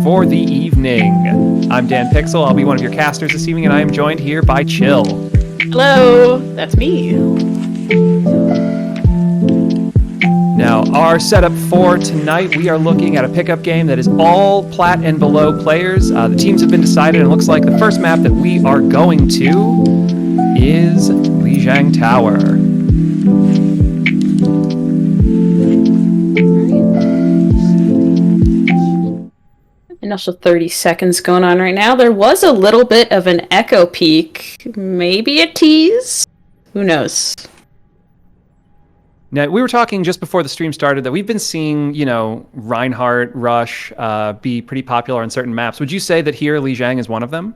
for the evening. I'm DanPyxel. I'll be one of your casters this evening, and I am joined here by Chill. Hello, that's me. Now, our setup for tonight, we are looking at a pickup game that is all Plat and below players. The teams have been decided, and it looks like the first map that we are going to is Lijiang Tower. And also 30 seconds going on right now. There was a little bit of an echo peak. Maybe a tease? Who knows? Now, we were talking just before the stream started that we've been seeing, Reinhardt, Rush be pretty popular on certain maps. Would you say that here Lijiang is one of them?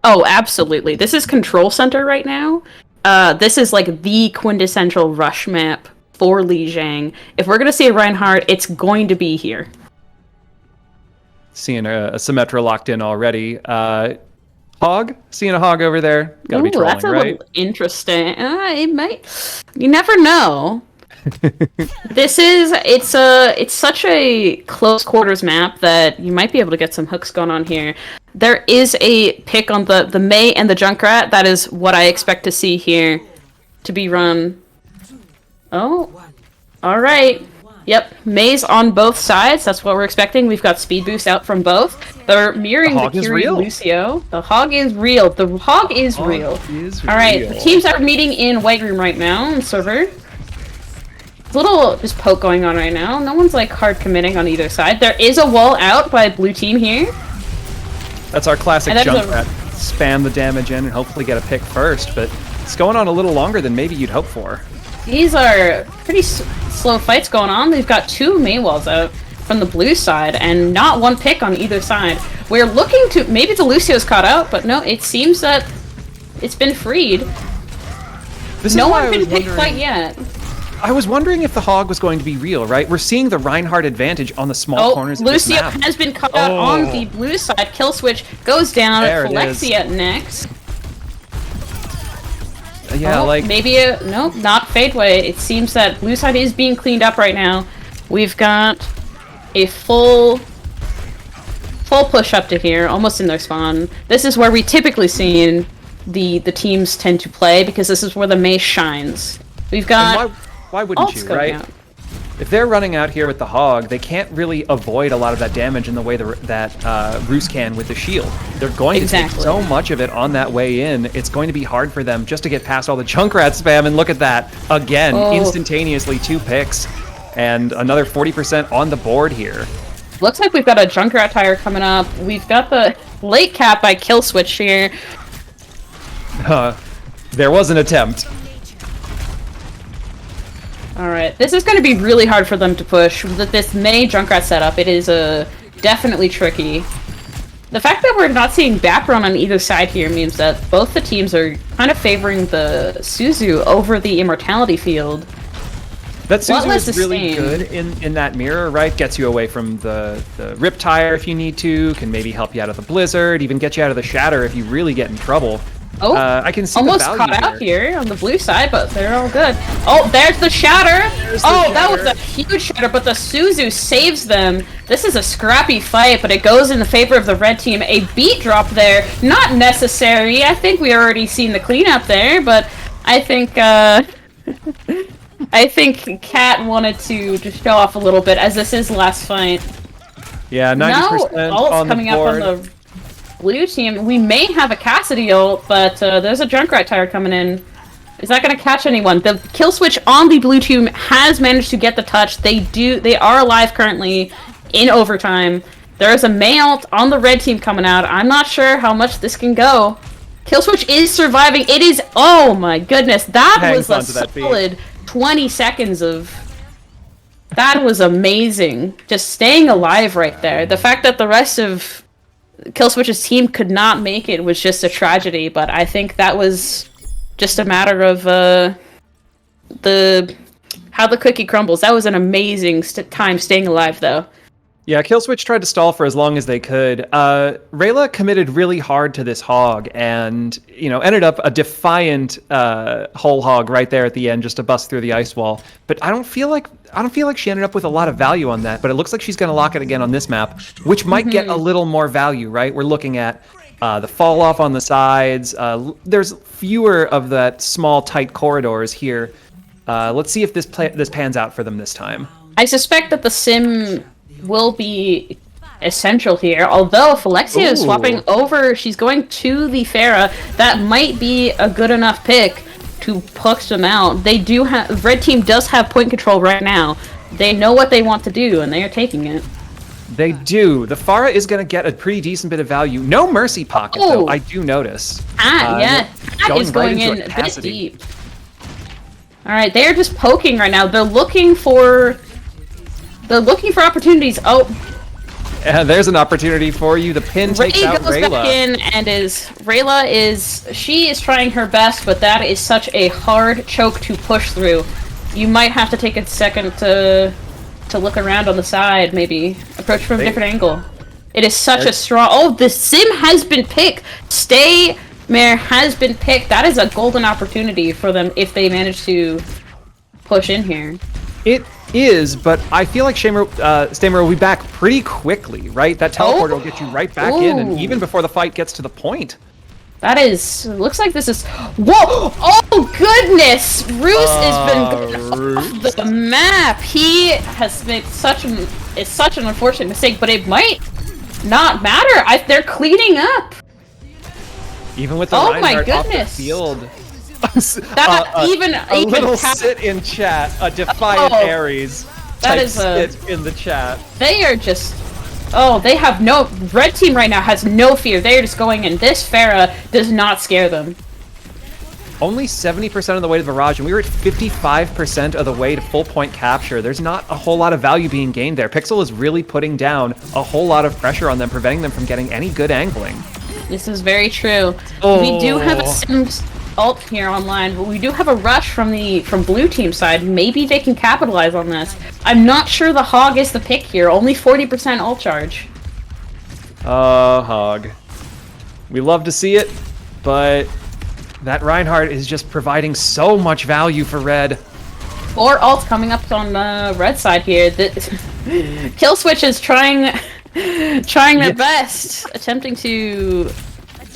Oh, absolutely. This is Control Center right now. This is like the quintessential Rush map for Lijiang. If we're going to see a Reinhardt, it's going to be here. Seeing a Symmetra locked in already. Hog? Seeing a hog over there? Gotta be Ooh, trolling, that's a right? little interesting. It might. You never know. It's such a close quarters map that you might be able to get some hooks going on here. There is a pick on the Mei and the Junkrat. That is what I expect to see here to be run. Oh, all right. Yep, Mei's on both sides. That's what we're expecting. We've got speed boost out from both. They're mirroring the Curie and Lucio. The hog is real. The hog is real. All right, the teams are meeting in white room right now on server. There's a little just poke going on right now. No one's like hard committing on either side. There is a wall out by blue team here. That's our classic Junkrat. Spam the damage in and hopefully get a pick first, but it's going on a little longer than maybe you'd hope for. These are pretty slow fights going on. They've got 2 Mei walls out from the blue side and not one pick on either side. We're looking to... Maybe the Lucio's caught out, but no, it seems that it's been freed. No one's been picked quite yet. I was wondering if the hog was going to be real, right? We're seeing the Reinhardt advantage on the small corners of this map. Lucio has been caught out on the blue side. Kill switch goes down. Phylexia next. Yeah, maybe no, not Fadeway. It seems that blue side is being cleaned up right now. We've got a full push up to here, almost in their spawn. This is where we typically see the teams tend to play because this is where the Mei shines. We've got. Why wouldn't you, right? Out. If they're running out here with the hog, they can't really avoid a lot of that damage in the way that Roos can with the shield. They're going to take so much of it on that way in, it's going to be hard for them just to get past all the Junkrat spam, and look at that. Again, instantaneously 2 picks, and another 40% on the board here. Looks like we've got a Junkrat tire coming up. We've got the late cap by Kill Switch here. There was an attempt. Alright, this is going to be really hard for them to push. With this Mei Junkrat setup, it is definitely tricky. The fact that we're not seeing background on either side here means that both the teams are kind of favoring the Suzu over the Immortality field. That Suzu is really good in that mirror, right? Gets you away from the Rip Tire if you need to, can maybe help you out of the Blizzard, even get you out of the Shatter if you really get in trouble. I can see almost the value caught out here on the blue side, but they're all good. Oh, there's the Shatter! That was a huge Shatter, but the Suzu saves them. This is a scrappy fight, but it goes in the favor of the red team. A beat drop there, not necessary. I think we already seen the cleanup there, but I think I think Cat wanted to just show off a little bit, as this is last fight. Yeah, 90% on the coming board. Up on the blue team. We may have a Cassidy ult, but there's a Junkrat tire coming in. Is that going to catch anyone? The kill switch on the blue team has managed to get the touch. They are alive currently in overtime. There is a Mei ult on the red team coming out. I'm not sure how much this can go. Kill switch is surviving. It is. Oh my goodness, that was a solid 20 seconds of. That was amazing. Just staying alive right there. The fact that the rest of Killswitch's team could not make it was just a tragedy, but I think that was just a matter of how the cookie crumbles. That was an amazing time staying alive, though. Yeah, Killswitch tried to stall for as long as they could. Rayla committed really hard to this hog, and ended up a defiant whole hog right there at the end, just to bust through the ice wall. But I don't feel like she ended up with a lot of value on that. But it looks like she's going to lock it again on this map, which might get a little more value, right? We're looking at the fall off on the sides. There's fewer of that small, tight corridors here. Let's see if this pans out for them this time. I suspect that the sim will be essential here, although Phylexia is swapping over. She's going to the Pharah. That might be a good enough pick to push them out. They do have, red team does have point control right now. They know what they want to do, and they are taking it. They do. The Pharah is going to get a pretty decent bit of value. No Mercy Pocket, though, I do notice. That is going in a bit deep. Alright, they're just poking right now. They're looking for opportunities. There's an opportunity for you. The pin takes out goes Rayla. Back in, and she is trying her best, but that is such a hard choke to push through. You might have to take a second to look around on the side, maybe approach from a different angle. It is such a strong... Oh, the sim has been picked! Stay Mare has been picked. That is a golden opportunity for them if they manage to push in here. It is, but I feel like Stamer will be back pretty quickly, right? That teleporter will get you right back in, and even before the fight gets to the point. That is... Looks like this is... Whoa! Oh, goodness! Roos has been going off the map. He has made such an unfortunate mistake, but it might not matter. They're cleaning up. Even with the Reinhardt off the field. A little sit in chat, a defiant Ares. That is sit in the chat. They are just... Oh, they have no... Red team right now has no fear. They are just going in. This Pharah does not scare them. Only 70% of the way to the barrage, and we were at 55% of the way to full point capture. There's not a whole lot of value being gained there. Pixel is really putting down a whole lot of pressure on them, preventing them from getting any good angling. This is very true. We do have a Sims ult here online, but we do have a rush from blue team side. Maybe they can capitalize on this. I'm not sure the Hog is the pick here. Only 40% ult charge. Hog. We love to see it, but that Reinhardt is just providing so much value for Red. 4 ults coming up on the Red side here. Kill Switch is trying their best, attempting to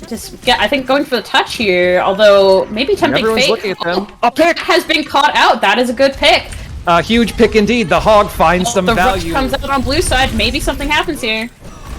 just get, I think, going for the touch here, although maybe tempting Everyone's fate. Looking at them. A pick! Has been caught out. That is a good pick. A huge pick indeed. The Hog finds some value. The rush comes out on blue side. Maybe something happens here.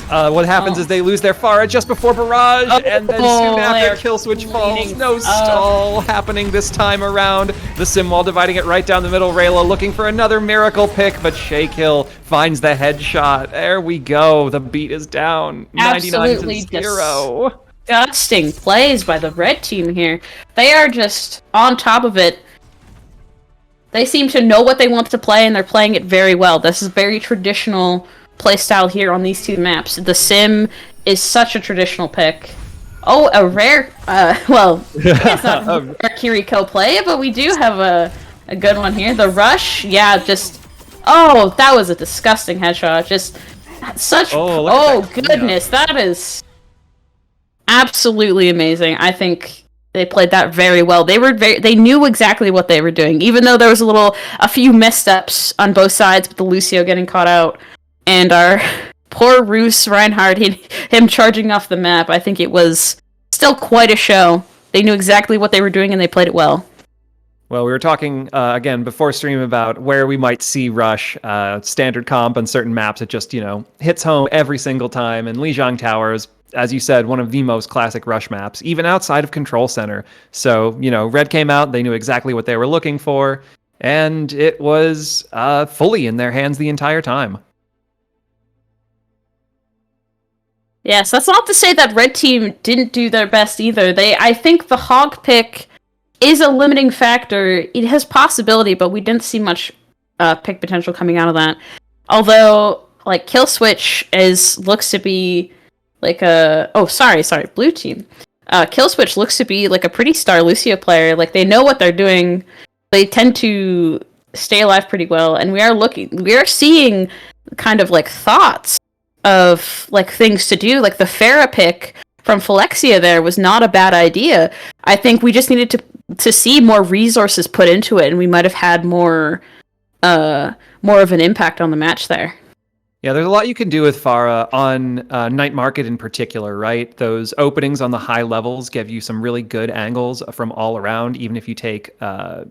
What happens is they lose their Pharah just before barrage, and then soon after kill switch falls. No stall happening this time around. The sim wall dividing it right down the middle. Rayla looking for another miracle pick, but Shakill finds the headshot. There we go. The beat is down. Absolutely 99-0. Disgusting plays by the red team here. They are just on top of it. They seem to know what they want to play, and they're playing it very well. This is very traditional playstyle here on these two maps. The sim is such a traditional pick. Oh, a rare, well, it's not a rare Kiriko play, but we do have a good one here. The rush, yeah, just, oh, that was a disgusting headshot. Just such, oh goodness, that is absolutely amazing. I think they played that very well. They knew exactly what they were doing, even though there was a few missteps on both sides with the Lucio getting caught out. And our poor Roos Reinhardt, him charging off the map, I think it was still quite a show. They knew exactly what they were doing, and they played it well. Well, we were talking, again, before stream about where we might see Rush. Standard comp on certain maps, it just, hits home every single time. And Lijiang Towers, as you said, one of the most classic Rush maps, even outside of Control Center. So, Red came out, they knew exactly what they were looking for, and it was fully in their hands the entire time. Yes, that's not to say that Red Team didn't do their best either. I think the Hog pick is a limiting factor. It has possibility, but we didn't see much pick potential coming out of that. Although, like, Kill Switch looks to be like a... Oh, sorry, Blue Team. Kill Switch looks to be like a pretty star Lucio player. Like, they know what they're doing. They tend to stay alive pretty well, and we are seeing kind of like thoughts of like things to do. Like the Pharah pick from Phylexia there was not a bad idea. I think we just needed to see more resources put into it, and we might have had more of an impact on the match there. Yeah, there's a lot you can do with Pharah on Night Market in particular, right? Those openings on the high levels give you some really good angles from all around, even if you take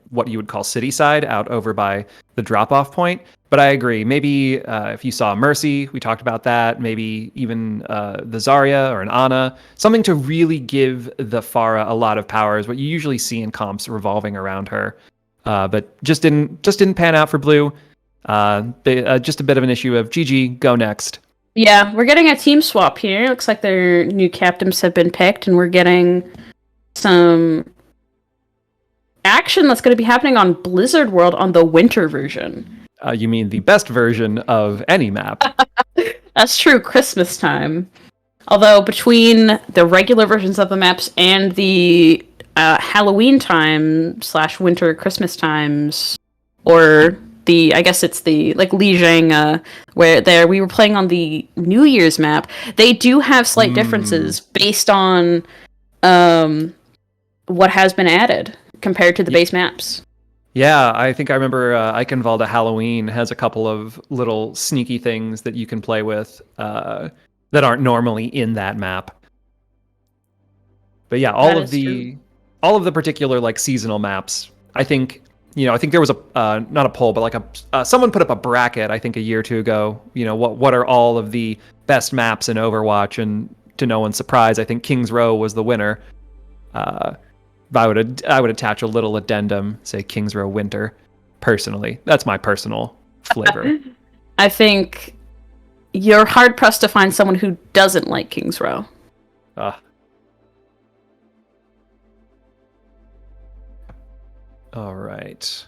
what you would call city side out over by the drop-off point. But I agree, maybe if you saw Mercy, we talked about that, maybe even the Zarya or an Ana, something to really give the Pharah a lot of power is what you usually see in comps revolving around her. But just didn't pan out for Blue. Just a bit of an issue of GG, go next. Yeah, we're getting a team swap here. Looks like their new captains have been picked, and we're getting some action that's going to be happening on Blizzard World on the winter version. You mean the best version of any map? That's true, Christmas time. Although between the regular versions of the maps and the Halloween time / winter Christmas times, or I guess it's the like Lijiang, where we were playing on the New Year's map. They do have slight differences based on what has been added compared to the base maps. Yeah, I think I remember Eichenwalde Halloween has a couple of little sneaky things that you can play with that aren't normally in that map. But yeah, all of the particular like seasonal maps, I think there was a not a poll, but like someone put up a bracket I think a year or two ago. What are all of the best maps in Overwatch, and to no one's surprise, I think King's Row was the winner. I would attach a little addendum, say King's Row Winter. Personally, that's my personal flavor. I think you're hard pressed to find someone who doesn't like King's Row. All right.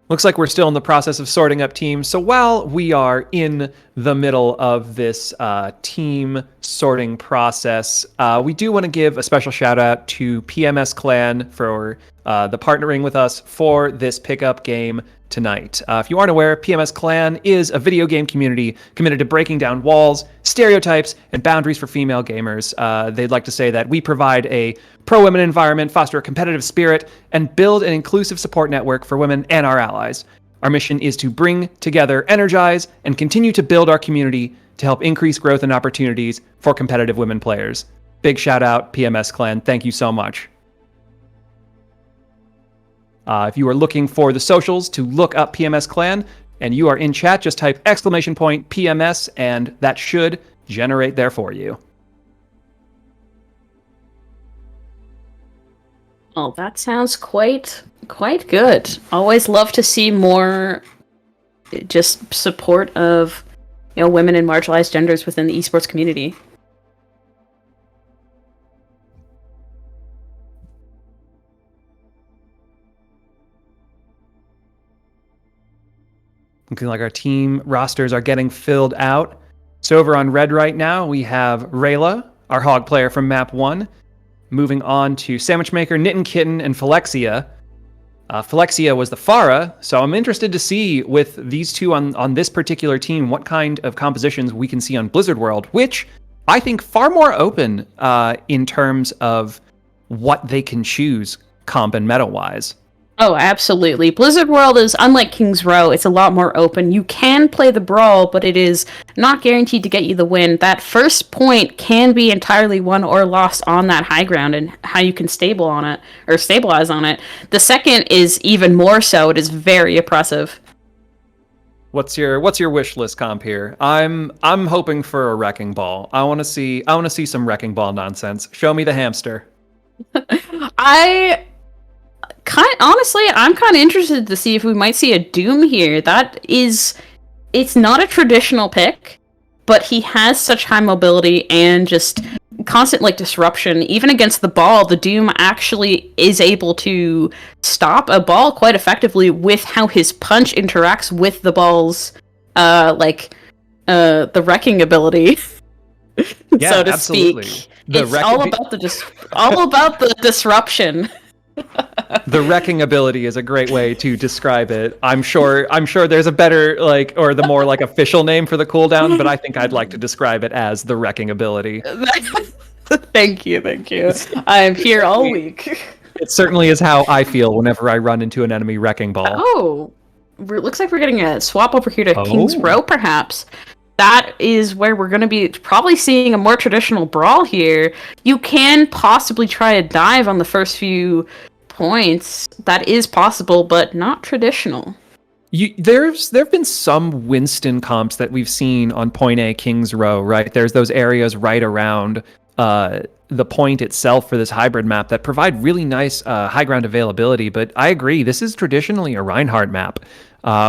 Looks like we're still in the process of sorting up teams. So while we are in the middle of this team sorting process, we do want to give a special shout out to PMS Clan for the partnering with us for this pickup game tonight. If you aren't aware, PMS Clan is a video game community committed to breaking down walls, stereotypes, and boundaries for female gamers. They'd like to say that we provide a pro-women environment, foster a competitive spirit, and build an inclusive support network for women and our allies. Our mission is to bring together, energize, and continue to build our community to help increase growth and opportunities for competitive women players. Big shout out, PMS Clan. Thank you so much. If you are looking for the socials to look up PMS Clan and you are in chat, just type !PMS and that should generate there for you. Oh, that sounds quite good. Always love to see more just support of women and marginalized genders within the esports community. Looking like our team rosters are getting filled out. So over on red right now, we have Rayla, our hog player from map 1. Moving on to Sandwich Maker, Knit and Kitten, and Phylexia. Phylexia was the Pharah, so I'm interested to see with these two on this particular team what kind of compositions we can see on Blizzard World, which I think far more open in terms of what they can choose comp and meta-wise. Oh, absolutely. Blizzard World is, unlike King's Row, it's a lot more open. You can play the Brawl, but it is not guaranteed to get you the win. That first point can be entirely won or lost on that high ground and how you can stabilize on it. The second is even more so. It is very oppressive. What's your wish list comp here? I'm hoping for a Wrecking Ball. I want to see some Wrecking Ball nonsense. Show me the hamster. Honestly, I'm kind of interested to see if we might see a Doom here. It's not a traditional pick, but he has such high mobility and just constant disruption. Even against the ball, the Doom actually is able to stop a ball quite effectively with how his punch interacts with the ball's the wrecking ability, yeah, so to absolutely. speak. It's all about the disruption. The wrecking ability is a great way to describe it. I'm sure there's a better or the more official name for the cooldown, but I think I'd like to describe it as the wrecking ability. Thank you. I'm here all week. It certainly is how I feel whenever I run into an enemy wrecking ball. Oh, looks like we're getting a swap over here to King's Row, perhaps. That is where we're going to be probably seeing a more traditional brawl here. You can possibly try a dive on the first few points. That is possible, but not traditional. There have been some Winston comps that we've seen on Point A King's Row, right? There's those areas right around the point itself for this hybrid map that provide really nice high ground availability. But I agree, this is traditionally a Reinhardt map,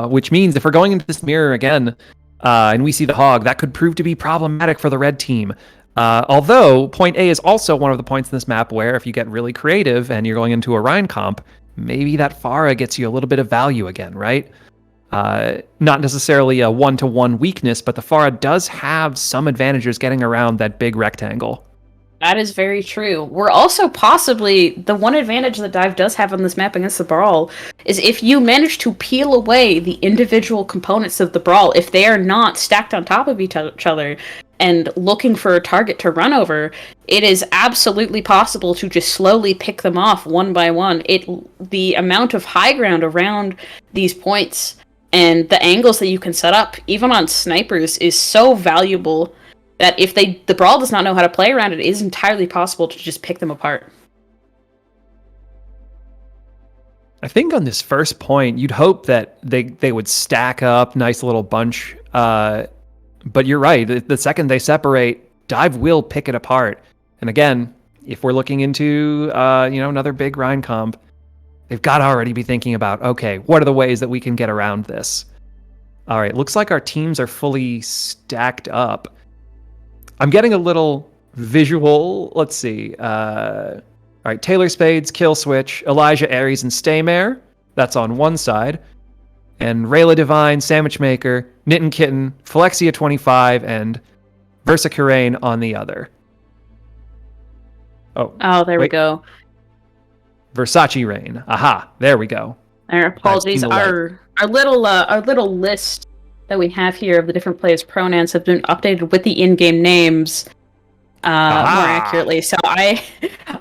which means if we're going into this mirror again, and we see the hog, that could prove to be problematic for the red team. Although Point A is also one of the points in this map where if you get really creative and you're going into a Rhine comp, maybe that Pharah gets you a little bit of value again, right? Not necessarily a one-to-one weakness, but the Pharah does have some advantages getting around that big rectangle. That is very true. We're also possibly the one advantage that Dive does have on this map against the Brawl is if you manage to peel away the individual components of the Brawl, if they are not stacked on top of each other and looking for a target to run over, it is absolutely possible to just slowly pick them off one by one. The amount of high ground around these points and the angles that you can set up, even on snipers, is so valuable that if the Brawl does not know how to play around it, it is entirely possible to just pick them apart. I think on this first point, you'd hope that they would stack up, nice little bunch. But you're right. The second they separate, Dive will pick it apart. And again, if we're looking into another big Rhine comp, they've got to already be thinking about, okay, what are the ways that we can get around this? All right, looks like our teams are fully stacked up. I'm getting a little visual. Let's see. All right, Taylor Spades, Kill Switch, Elijah Aries, and Staymare. That's on one side. And Rayla Divine, Sandwich Maker, Knittin' Kitten, Phylexia 25, and Versa Karain on the other. Oh, there we go. Versace Rain. Aha, there we go. Our apologies. Our little list that we have here of the different players' pronouns have been updated with the in-game names more accurately. So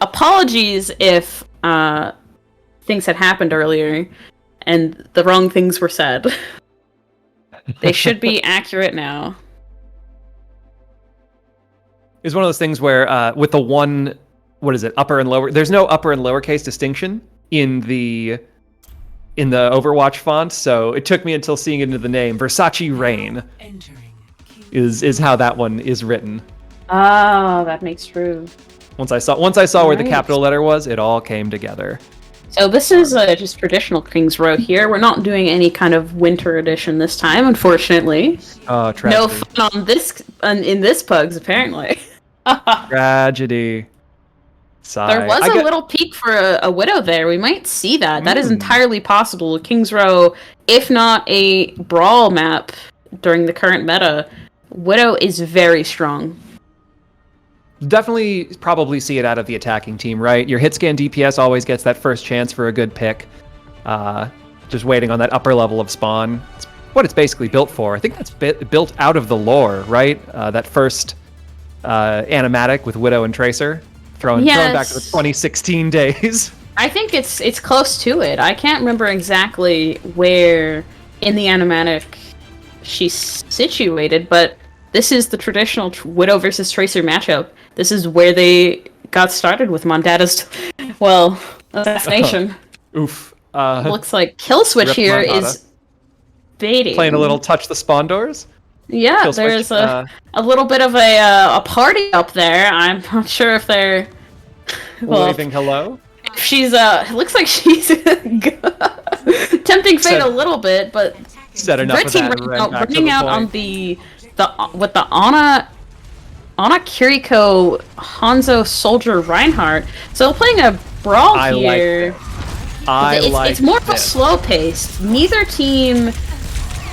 apologies if things had happened earlier and the wrong things were said. They should be accurate now. It's one of those things where with the one, what is it, upper and lower, there's no upper and lowercase distinction in the Overwatch font, so it took me until seeing it into the name. Versace Rain is how that one is written. Oh, that makes true. Once I saw where the capital letter was, it all came together. So this is just traditional King's Row here. We're not doing any kind of winter edition this time, unfortunately. Oh, tragedy. No fun on this in this Pugs, apparently. Tragedy. Sigh. There was a little peek for a Widow there. We might see that. That is entirely possible. King's Row, if not a Brawl map during the current meta, Widow is very strong. Definitely probably see it out of the attacking team, right? Your hit scan DPS always gets that first chance for a good pick. Just waiting on that upper level of spawn. It's what it's basically built for. I think that's built out of the lore, right? That first animatic with Widow and Tracer. Thrown back to the 2016 days. I think it's close to it. I can't remember exactly where in the animatic she's situated, situated, but this is the traditional Widow versus Tracer matchup. This is where they got started with Mondada's, assassination. Oof. Looks like Kill Switch here is baiting. Playing a little touch the spawn doors? Yeah, there's a little bit of a party up there. I'm not sure if they're... waving hello? She's, looks like she's tempting fate a little bit, but... Said enough of that. Running out on with the Ana Kiriko Hanzo Soldier Reinhardt. So playing a Brawl here. It's more of a slow pace. Neither team.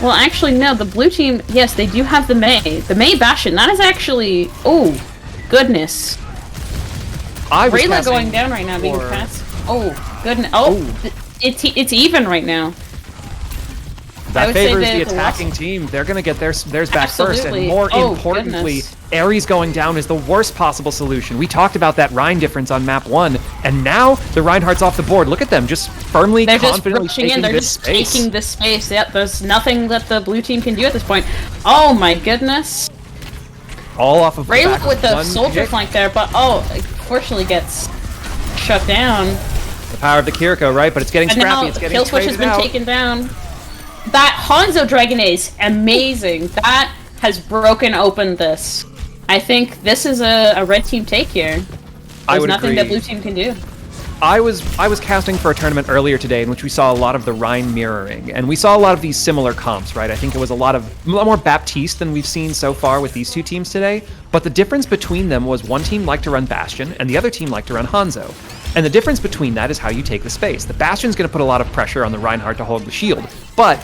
Well, actually, no. The blue team, yes, they do have the Mei. The Mei Bastion. That is actually. Oh, goodness. Rayla going down right now, being passed. Oh, goodness. Oh, it's even right now. That favors the attacking team. They're going to get theirs back first. And more importantly, Ares going down is the worst possible solution. We talked about that Rhine difference on map 1, and now the Reinhardt's off the board. Look at them, just confidently taking this space. Taking this space. Yep, there's nothing that the blue team can do at this point. Oh my goodness. All off of Rayla with the soldier flank there, but unfortunately gets shut down. The power of the Kiriko, right? But it's getting scrappy. It's getting Kill Switch has been taken down. That Hanzo Dragon is amazing. That has broken open this. I think this is a red team take here. There's nothing that blue team can do. I was casting for a tournament earlier today in which we saw a lot of the Rhine mirroring, and we saw a lot of these similar comps, right? I think it was a lot more Baptiste than we've seen so far with these two teams today, but the difference between them was one team liked to run Bastion, and the other team liked to run Hanzo. And the difference between that is how you take the space. The Bastion's going to put a lot of pressure on the Reinhardt to hold the shield, but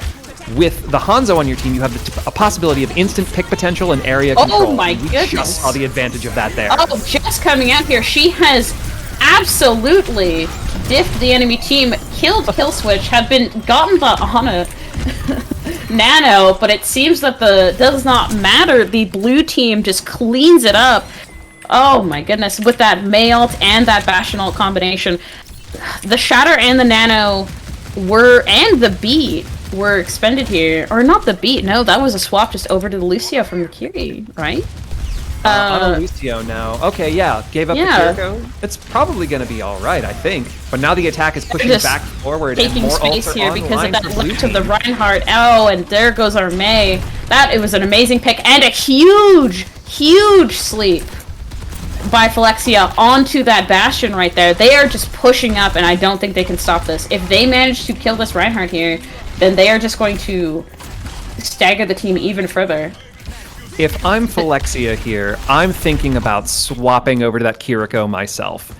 with the Hanzo on your team, you have a possibility of instant pick potential and area control. Oh my We goodness. just saw the advantage of that there. Oh, just coming out here, she has absolutely diffed the enemy team, killed Kill Switch, have been gotten the on a Nano, but it seems that does not matter. The blue team just cleans it up. Oh my goodness, with that Mei ult and that Bastion ult combination. The Shatter and the Nano and the Beat were expended here. Or not the Beat, no, that was a swap just over to the Lucio from the Curie, right? On a Lucio now. Okay, yeah, gave up the Kiriko. It's probably going to be alright, I think. But now the attack is pushing back forward and taking more space ults are here because of online that for blue lift of team. the Reinhardt. Oh, and there goes our Mei. It was an amazing pick and a huge sleep by Phylexia onto that Bastion right there. They are just pushing up, and I don't think they can stop this. If they manage to kill this Reinhardt here, then they are just going to stagger the team even further. If I'm Phylexia here, I'm thinking about swapping over to that Kiriko myself.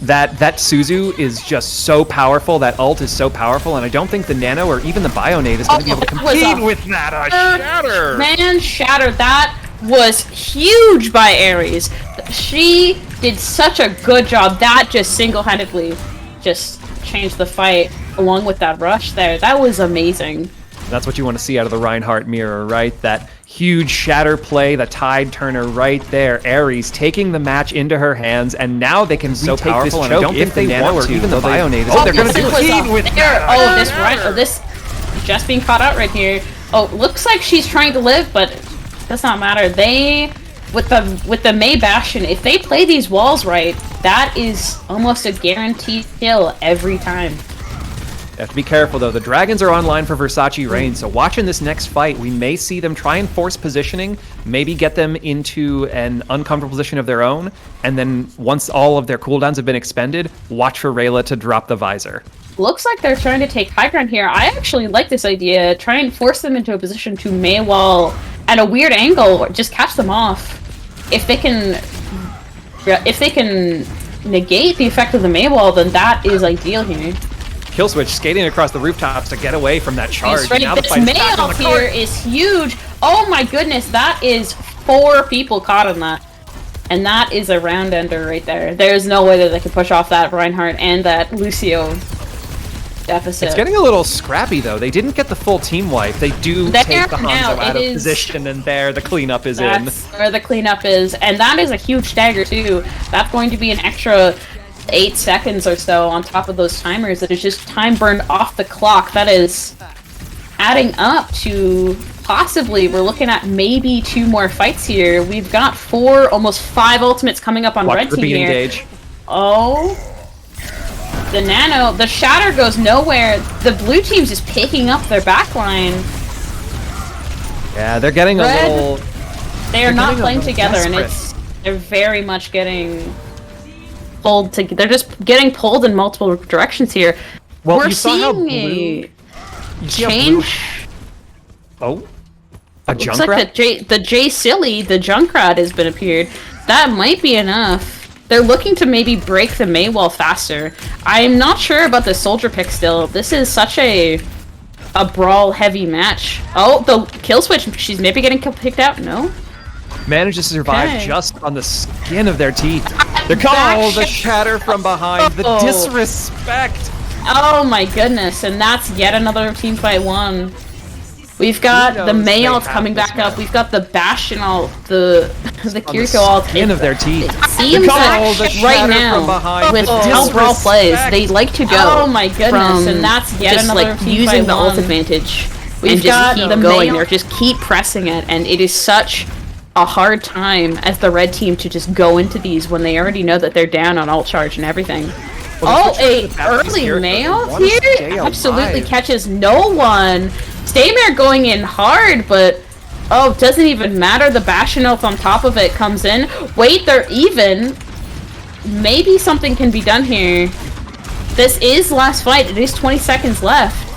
That Suzu is just so powerful, that ult is so powerful, and I don't think the Nano or even the Bionade is going to be able to compete with that. Shatter! Man, Shatter, that was huge by Ares. She did such a good job. That just single-handedly just changed the fight along with that rush there. That was amazing. That's what you want to see out of the Reinhardt mirror, right? That huge Shatter play, the tide turner right there. Ares taking the match into her hands, and now they can retake this choke. And I don't think they want to. Even the Bionade is they're going to compete with that. This just being caught out right here. Oh, looks like she's trying to live, but does not matter. They with the Mei Bastion, if they play these walls right, that is almost a guaranteed kill every time. You have to be careful, though. The Dragons are online for Versace Reign, so watching this next fight, we may see them try and force positioning, maybe get them into an uncomfortable position of their own, and then once all of their cooldowns have been expended, watch for Rayla to drop the visor. Looks like they're trying to take high ground here. I actually like this idea. Try and force them into a position to Mei wall at a weird angle, or just catch them off. If they can negate the effect of the Mei wall, then that is ideal here. Killswitch skating across the rooftops to get away from that charge. Right. Now the This fight is Mei back on ult the here court. is huge. Oh my goodness, that is 4 people caught in that. And that is a round ender right there. There's no way that they could push off that Reinhardt and that Lucio deficit. It's getting a little scrappy, though. They didn't get the full team wipe. They do take the Hanzo out of position, and there the cleanup is in. That's where the cleanup is. And that is a huge stagger, too. That's going to be an extra 8 seconds or so on top of those timers. That is just time burned off the clock. That is adding up to possibly, we're looking at maybe 2 more fights here. We've got 4, almost 5 ultimates coming up on red team here. Engage. Oh. The Nano, the Shatter goes nowhere. The blue team's just picking up their backline. Yeah, they're getting a little... They're not playing together, and they're very much getting pulled to. They're just getting pulled in multiple directions here. Well, we're you saw how seeing blue... a change. Oh, a Looks Junkrat? like the J Silly, the Junkrat has been appeared. That might be enough. They're looking to maybe break the Mei wall faster. I'm not sure about the soldier pick still. This is such a brawl heavy match. Oh, the kill switch. She's maybe getting picked out. No. Manages to survive just on the skin of their teeth. They're coming. The Shatter from behind. The disrespect. Oh my goodness, and that's yet another team fight won. We've got the Mei ult coming back up. We've got the Bastion ult, the Kiriko ult. Skin of their teeth. It seems like right now, with how Brawl plays, they like to go. Oh my goodness, and that's yet just another like team using fight the won. ult advantage We've and got just the keep Mei going. ult, just keep pressing it, and it is such a hard time as the red team to just go into these when they already know that they're down on ult charge and everything. Well, a early Mei ult here absolutely catches no one. Staymare going in hard, but oh, doesn't even matter. The Bastion ult on top of it comes in. Wait, they're even. Maybe something can be done here. This is last fight. It is 20 seconds left.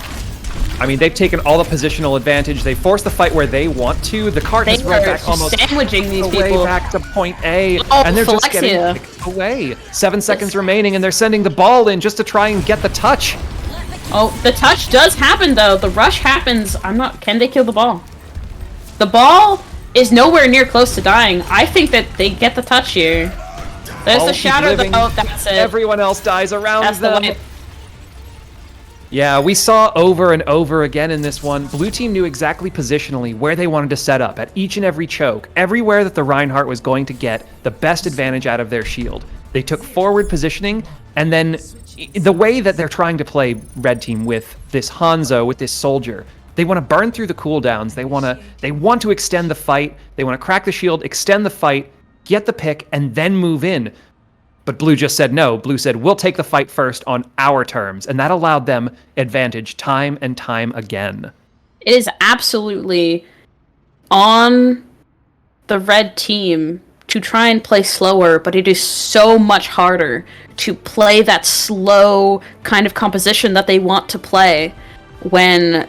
I mean, they've taken all the positional advantage. They forced the fight where they want to. The cart has run back almost sandwiching these way people back to point A, Oh, and they're just Phylexia. getting kicked away. 7 seconds remaining, and they're sending the ball in just to try and get the touch. Oh, the touch does happen though. The rush happens. Can they kill the ball? The ball is nowhere near close to dying. I think that they get the touch here. There's the shatter though. Oh, that's it. Everyone else dies around That's them. the wipe. Yeah, we saw over and over again in this one, blue team knew exactly positionally where they wanted to set up at each and every choke, everywhere that the Reinhardt was going to get the best advantage out of their shield. They took forward positioning, and then the way that they're trying to play red team with this Hanzo, with this soldier, they want to burn through the cooldowns, they want to extend the fight, they want to crack the shield, extend the fight, get the pick, and then move in. But Blue just said no. Blue said, we'll take the fight first on our terms. And that allowed them advantage time and time again. It is absolutely on the red team to try and play slower, but it is so much harder to play that slow kind of composition that they want to play when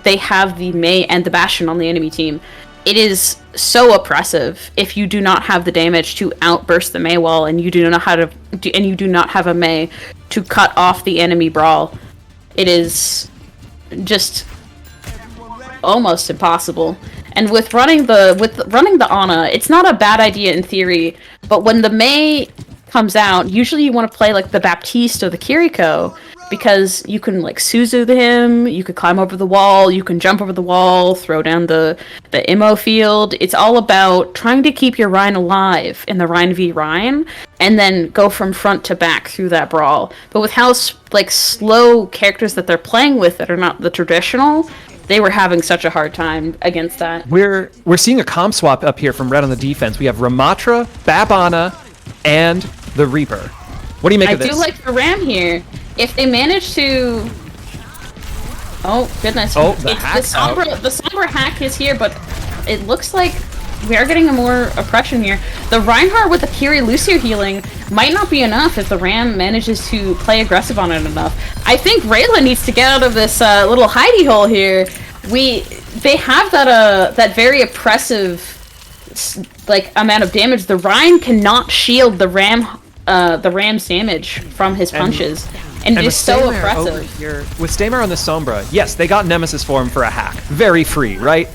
they have the Mei and the Bastion on the enemy team. It is so oppressive if you do not have the damage to outburst the Mei wall, and you do not have a Mei to cut off the enemy brawl. It is just almost impossible. And with running the Ana, it's not a bad idea in theory, but when the Mei comes out, usually you want to play like the Baptiste or the Kiriko, because you can like Suzu him, you could climb over the wall, you can jump over the wall, throw down the Immo field. It's all about trying to keep your Rein alive in the Rein v Rein, and then go from front to back through that brawl. But with how like slow characters that they're playing with that are not the traditional, they were having such a hard time against that. We're seeing a comp swap up here from red on the defense. We have Ramatra, Babana, and the Reaper. What do you make of this? I do like the Ram here. If they manage to... Oh, goodness. Oh, the hack. The Sombra hack is here, but it looks like we are getting a more oppression here. The Reinhardt with the Kiri Lucio healing might not be enough if the Ram manages to play aggressive on it enough. I think Rayla needs to get out of this little hidey hole here. They have that very oppressive like amount of damage. The Rein cannot shield the Ram's damage from his punches. And it is so oppressive. With Stamer on the Sombra, yes, they got Nemesis form for a hack. Very free, right?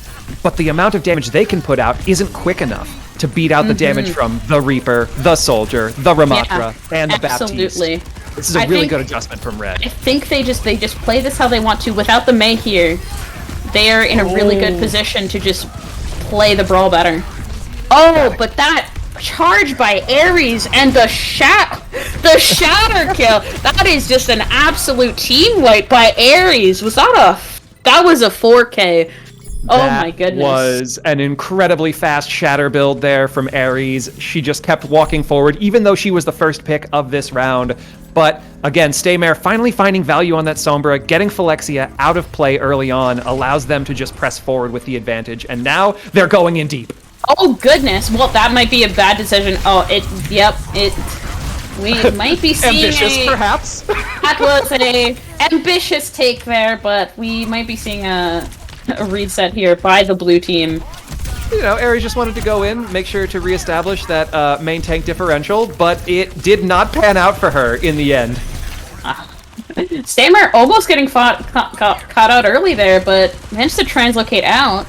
But the amount of damage they can put out isn't quick enough to beat out the damage from the Reaper, the Soldier, the Ramatra, and the absolutely. Baptiste. This is a really good adjustment from Red. I think they just play this how they want to. Without the Mei here, they are in a really good position to just play the brawl better. Oh, but that charge by Ares and the shatter kill. That is just an absolute team wipe by Ares. That was a 4K. Oh my goodness. That was an incredibly fast shatter build there from Ares. She just kept walking forward, even though she was the first pick of this round. But again, Staymare finally finding value on that Sombra, getting Phylexia out of play early on, allows them to just press forward with the advantage. And now they're going in deep. Oh goodness! Well, that might be a bad decision. We might be seeing ambitious, perhaps. That was a ambitious take there, but we might be seeing a reset here by the blue team. You know, Ares just wanted to go in, make sure to reestablish that main tank differential, but it did not pan out for her in the end. Stamer almost getting caught out early there, but managed to translocate out.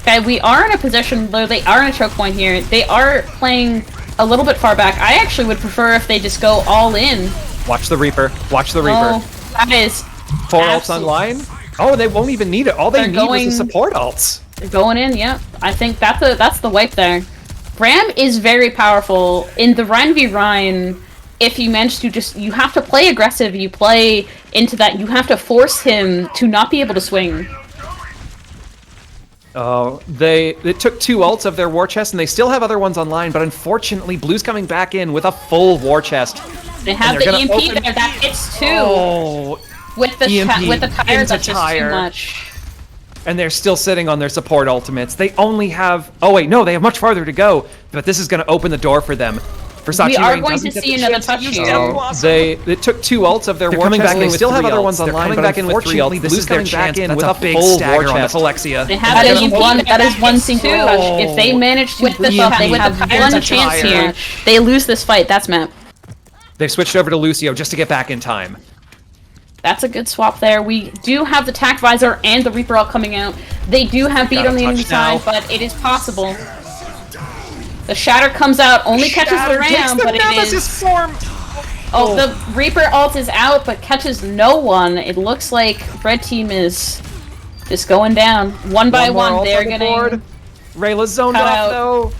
Okay, we are in a position, though they are in a choke point here. They are playing a little bit far back. I actually would prefer if they just go all in. Watch the Reaper. Watch the Reaper. Oh, that is 4 ults online. Oh, they won't even need it. All they need was the support ults. They're going in, yeah. I think that's the wipe there. Ram is very powerful. In the Rein v Rein, if you manage to you have to play aggressive, you play into that, you have to force him to not be able to swing. Oh, they took 2 ults of their war chest, and they still have other ones online, but unfortunately, Blue's coming back in with a full war chest. They have the EMP there, that hits 2. Oh, with the tire, that's just too much. And they're still sitting on their support ultimates. They only have... Oh wait, no, they have much farther to go, but this is going to open the door for them. We are going to see another touch here. They took 2 ults of their war chest. They still have other ones online, but unfortunately, this is their chance with a full war chest. They have that is one single touch. If they manage to with one chance here, they lose this fight. That's map. They switched over to Lucio just to get back in time. That's a good swap there. We do have the Tac Visor and the Reaper all coming out. They do have beat on the enemy side, but it is possible. The Shatter comes out, only catches the Ram, but it is... Form. Oh, the Reaper ult is out, but catches no one. It looks like Red Team is just going down. One by one, they're getting... Rayla's zoned off, though.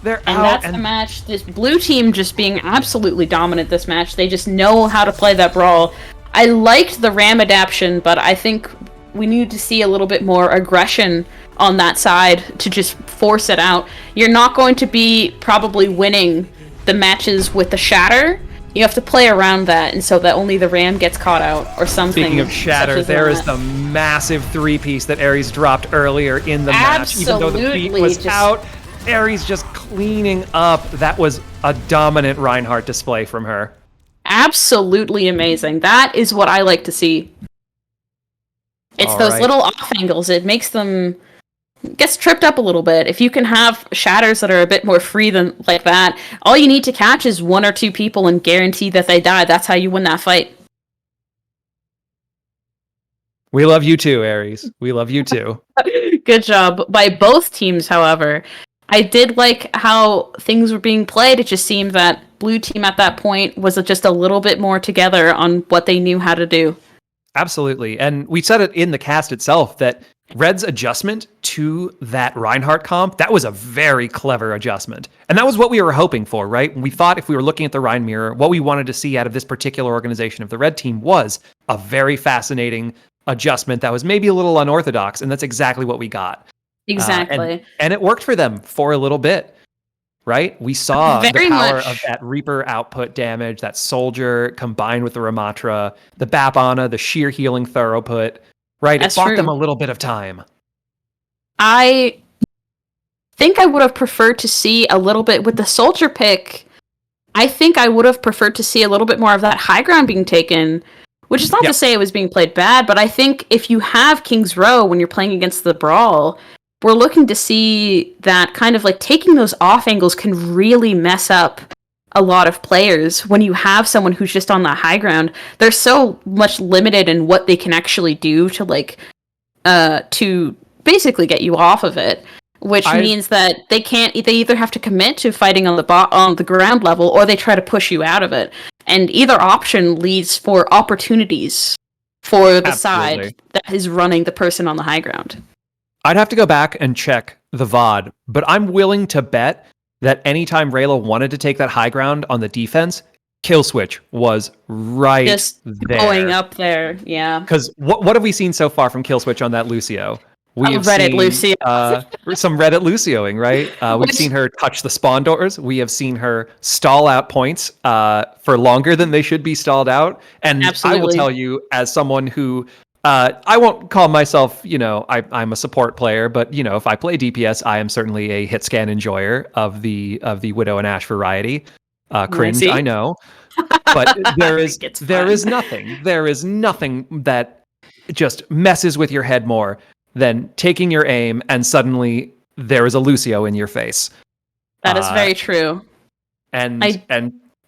They're out. And that's the match. This Blue Team just being absolutely dominant this match. They just know how to play that brawl. I liked the Ram adaptation, but I think we need to see a little bit more aggression on that side to just force it out. You're not going to be probably winning the matches with the Shatter. You have to play around that, and so that only the Ram gets caught out or something. Speaking of Shatter, there is the massive three-piece that Ares dropped earlier in the match. Even though the beat was out, Ares just cleaning up. That was a dominant Reinhardt display from her. Absolutely amazing. That is what I like to see. It's those little off angles. It makes them gets tripped up a little bit. If you can have shatters that are a bit more free than like that, all you need to catch is one or two people and guarantee that they die. That's how you win that fight. We love you too, Ares. We love you too. Good job by both teams, however. I did like how things were being played. It just seemed that Blue Team at that point was just a little bit more together on what they knew how to do. Absolutely. And we said it in the cast itself that Red's adjustment to that Reinhardt comp, that was a very clever adjustment. And that was what we were hoping for, right? We thought if we were looking at the Rhine mirror, what we wanted to see out of this particular organization of the Red Team was a very fascinating adjustment that was maybe a little unorthodox, and that's exactly what we got. Exactly. And it worked for them for a little bit, right? We saw Very the power much. of that Reaper output damage, that Soldier combined with the Ramatra, the Bapana, the sheer healing Thoroughput, right? That's it bought true. them a little bit of time. I think I would have preferred to see a little bit with the Soldier pick. I think I would have preferred to see a little bit more of that high ground being taken, which is not to say it was being played bad, but I think if you have King's Row when you're playing against the Brawl, we're looking to see that kind of like taking those off angles can really mess up a lot of players when you have someone who's just on that high ground. They're so much limited in what they can actually do to like to basically get you off of it, which means that they either have to commit to fighting on the ground level or they try to push you out of it. And either option leads for opportunities for the side that is running the person on the high ground. I'd have to go back and check the VOD, but I'm willing to bet that anytime Rayla wanted to take that high ground on the defense, kill switch was right just there. Going up there, yeah. Because what have we seen so far from kill switch on that Lucio? We have Reddit seen, Lucio. some Reddit Lucioing, right? We've seen her touch the spawn doors. We have seen her stall out points for longer than they should be stalled out. And Absolutely. I will tell you, as someone who I won't call myself, I'm a support player, but if I play DPS, I am certainly a hit scan enjoyer of the Widow and Ash variety. Cringe, I know, but there is nothing that just messes with your head more than taking your aim and suddenly there is a Lucio in your face. That is very true. And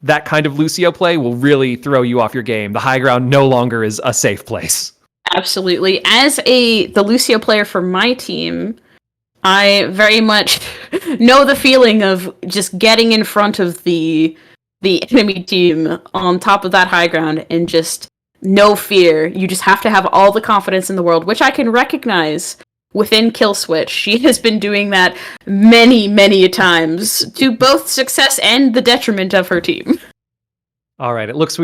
that kind of Lucio play will really throw you off your game. The high ground no longer is a safe place. Absolutely. As the Lucio player for my team, I very much know the feeling of just getting in front of the enemy team on top of that high ground and just no fear. You just have to have all the confidence in the world, which I can recognize within Kill Switch. She has been doing that many, many times to both success and the detriment of her team. All right, it looks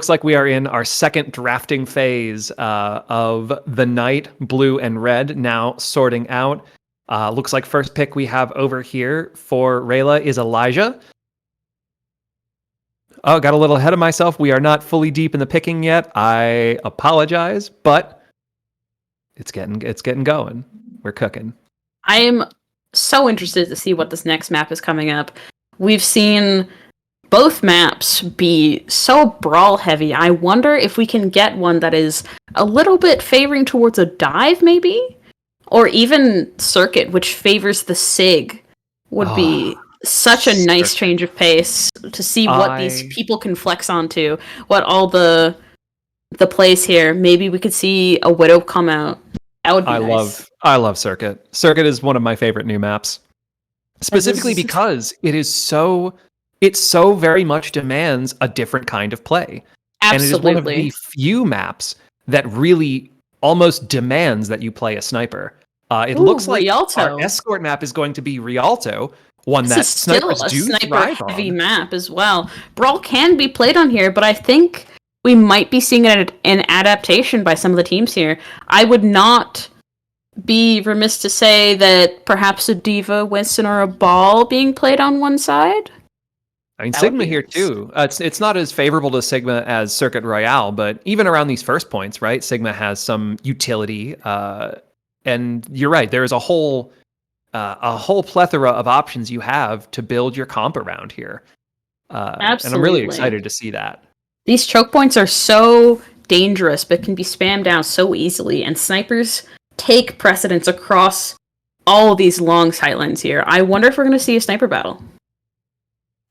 like we are in our second drafting phase of the night. Blue and red now sorting out. Looks like first pick we have over here for Rayla is Elijah. Oh, got a little ahead of myself. We are not fully deep in the picking yet. I apologize, but it's getting going. We're cooking. I am so interested to see what this next map is coming up. We've seen both maps be so brawl heavy. I wonder if we can get one that is a little bit favoring towards a dive, maybe? Or even circuit, which favors the SIG, would be such a nice change of pace to see what these people can flex onto, what all the the plays here. Maybe we could see a Widow come out. That would be nice. I love Circuit. Circuit is one of my favorite new maps. Specifically because it's so very much demands a different kind of play. Absolutely. And it is one of the few maps that really almost demands that you play a sniper. It looks like Rialto. Our escort map is going to be Rialto, one This that is still snipers a do sniper thrive heavy on. map as well. Brawl can be played on here, but I think we might be seeing an adaptation by some of the teams here. I would not be remiss to say that perhaps a Diva, Winston, or a Ball being played on one side. I mean, Sigma here too. It's not as favorable to Sigma as Circuit Royale, but even around these first points, right? Sigma has some utility, and you're right. There is a whole plethora of options you have to build your comp around here. Absolutely. And I'm really excited to see that. These choke points are so dangerous, but can be spammed down so easily, and snipers take precedence across all of these long sightlines here. I wonder if we're going to see a sniper battle.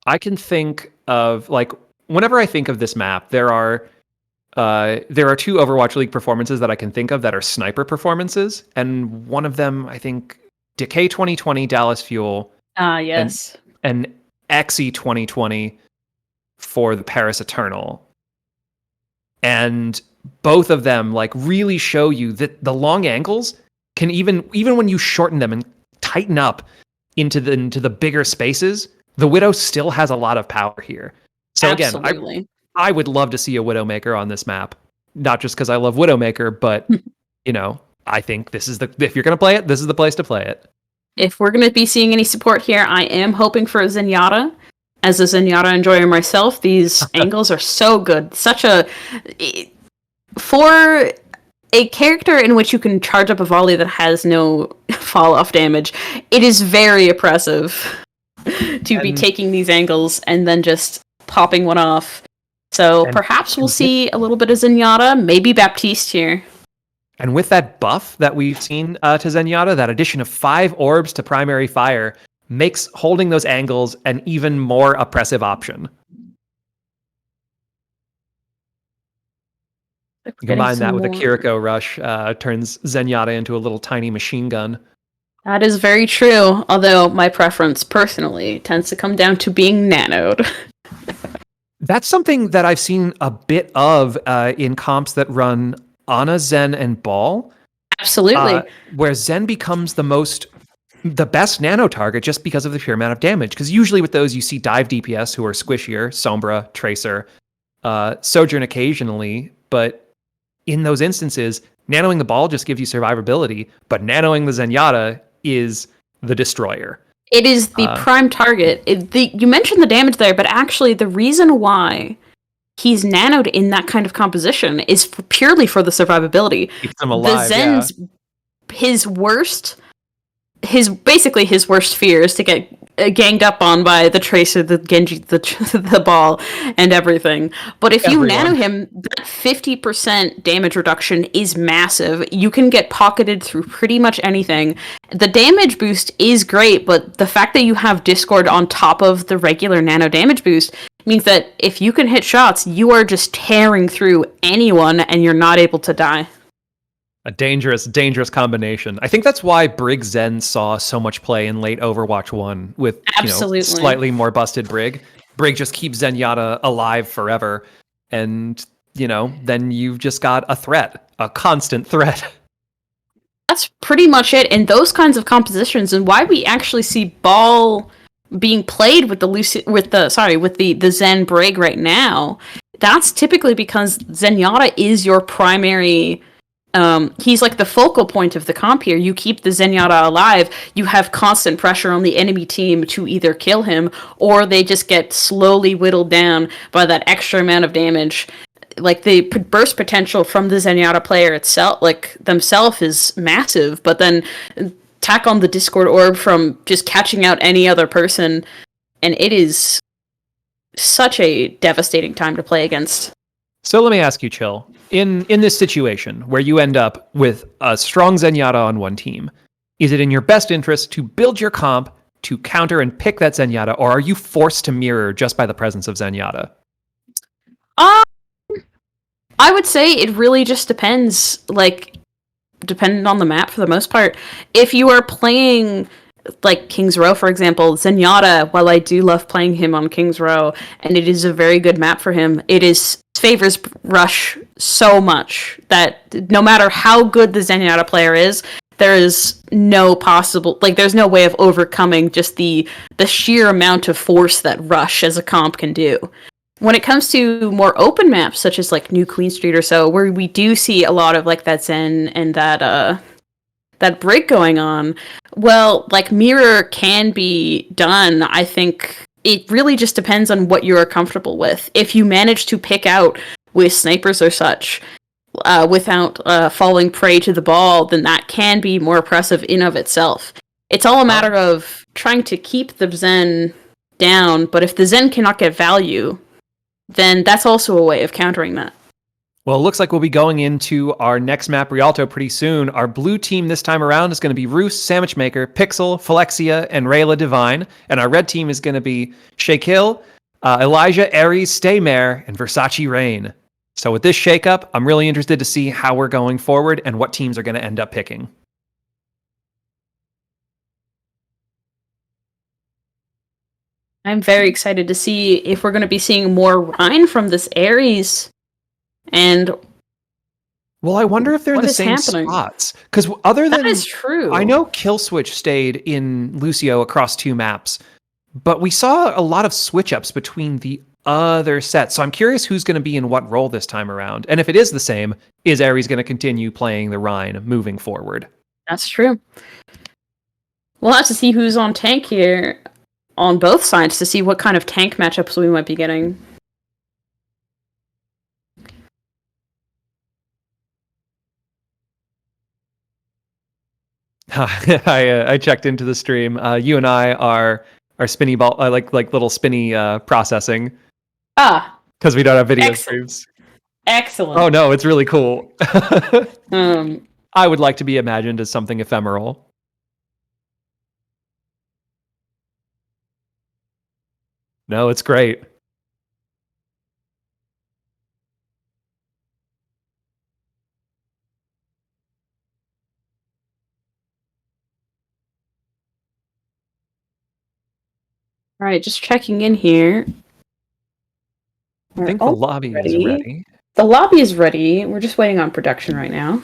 I can think of, like, whenever I think of this map, there are two Overwatch League performances that I can think of that are sniper performances, and one of them, I think, Decay 2020 Dallas Fuel. Yes. And XE 2020 for the Paris Eternal. And both of them like really show you that the long angles can even when you shorten them and tighten up into the bigger spaces, the Widow still has a lot of power here. So Absolutely. again, I would love to see a Widowmaker on this map. Not just because I love Widowmaker, but I think if you're gonna play it, this is the place to play it. If we're going to be seeing any support here, I am hoping for a Zenyatta. As a Zenyatta enjoyer myself, these angles are so good. For a character in which you can charge up a volley that has no fall-off damage, it is very oppressive to be taking these angles and then just popping one off. So perhaps we'll see a little bit of Zenyatta, maybe Baptiste here. And with that buff that we've seen to Zenyatta, that addition of 5 orbs to primary fire makes holding those angles an even more oppressive option. You combine that with a Kiriko rush, turns Zenyatta into a little tiny machine gun. That is very true, although my preference, personally, tends to come down to being nanoed. That's something that I've seen a bit of in comps that run Ana, Zen, and Ball. Absolutely. Where Zen becomes the best nano target just because of the pure amount of damage. Because usually with those, you see dive DPS who are squishier, Sombra, Tracer, Sojourn occasionally. But in those instances, nanoing the Ball just gives you survivability, but nanoing the Zenyatta is the destroyer. It is the prime target. You mentioned the damage there, but actually the reason why he's nanoed in that kind of composition is purely for the survivability. Keeps him alive, the Zen's his worst fear is to get ganged up on by the Tracer, the Genji, the Ball, and everything. But if you nano him, that 50% damage reduction is massive. You can get pocketed through pretty much anything. The damage boost is great, but the fact that you have Discord on top of the regular nano damage boost means that if you can hit shots, you are just tearing through anyone and you're not able to die. A dangerous, dangerous combination. I think that's why Brig Zen saw so much play in late Overwatch 1 with slightly more busted Brig. Brig just keeps Zenyatta alive forever. And, then you've just got a threat, a constant threat. That's pretty much it in those kinds of compositions, and why we actually see Ball being played with the Zen Brig right now. That's typically because Zenyatta is your primary. He's like the focal point of the comp here. You keep the Zenyatta alive, you have constant pressure on the enemy team to either kill him, or they just get slowly whittled down by that extra amount of damage. Like, the burst potential from the Zenyatta player itself, themselves, is massive, but then tack on the Discord orb from just catching out any other person, and it is such a devastating time to play against. So let me ask you, Chill. In this situation where you end up with a strong Zenyatta on one team, is it in your best interest to build your comp to counter and pick that Zenyatta, or are you forced to mirror just by the presence of Zenyatta? I would say it really just depends, like, depending on the map for the most part. If you are playing, like, King's Row, for example, Zenyatta, while I do love playing him on King's Row, and it is a very good map for him, favors Rush so much that no matter how good the Zenyatta player is, there is no possible, like, there's no way of overcoming just the sheer amount of force that Rush as a comp can do. When it comes to more open maps, such as like New Queen Street or so, where we do see a lot of like that Zen and that break going on, well, like Mirror can be done. I think it really just depends on what you're comfortable with. If you manage to pick out with snipers or such, without falling prey to the ball, then that can be more oppressive in of itself. It's all a matter of trying to keep the Zen down, but if the Zen cannot get value, then that's also a way of countering that. Well, it looks like we'll be going into our next map, Rialto, pretty soon. Our blue team this time around is going to be Roos, Sandwichmaker, Pixel, Phylexia, and Rayla Divine. And our red team is going to be Shaquille, Elijah, Ares, Staymare, and Versace Rain. So with this shakeup, I'm really interested to see how we're going forward and what teams are going to end up picking. I'm very excited to see if we're going to be seeing more Rhine from this Ares. And well, I wonder if they're in the same spots. Because other than that is true. I know Killswitch stayed in Lucio across 2 maps, but we saw a lot of switch ups between the other sets. So I'm curious who's going to be in what role this time around. And if it is the same, is Ares going to continue playing the Rhine moving forward? That's true. We'll have to see who's on tank here on both sides to see what kind of tank matchups we might be getting. I checked into the stream. You and I are spinny ball, like little spinny processing. Because we don't have video streams. Excellent. Oh no, it's really cool. I would like to be imagined as something ephemeral. No, it's great. All right, just checking in here. I think the lobby is ready. The lobby is ready. We're just waiting on production right now.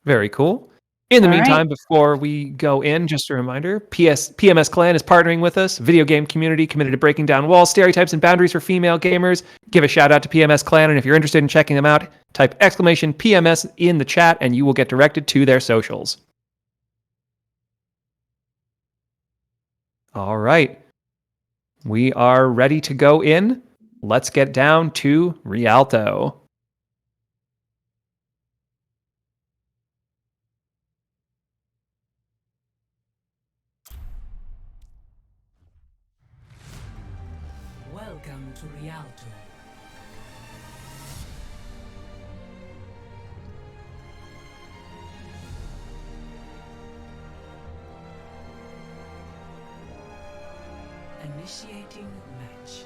Very cool. In the meantime, before we go in, just a reminder, PMS Clan is partnering with us, video game community committed to breaking down walls, stereotypes, and boundaries for female gamers. Give a shout out to PMS Clan, and if you're interested in checking them out, type !PMS in the chat, and you will get directed to their socials. All right. We are ready to go in. Let's get down to Rialto. Welcome to Rialto. Initiating match.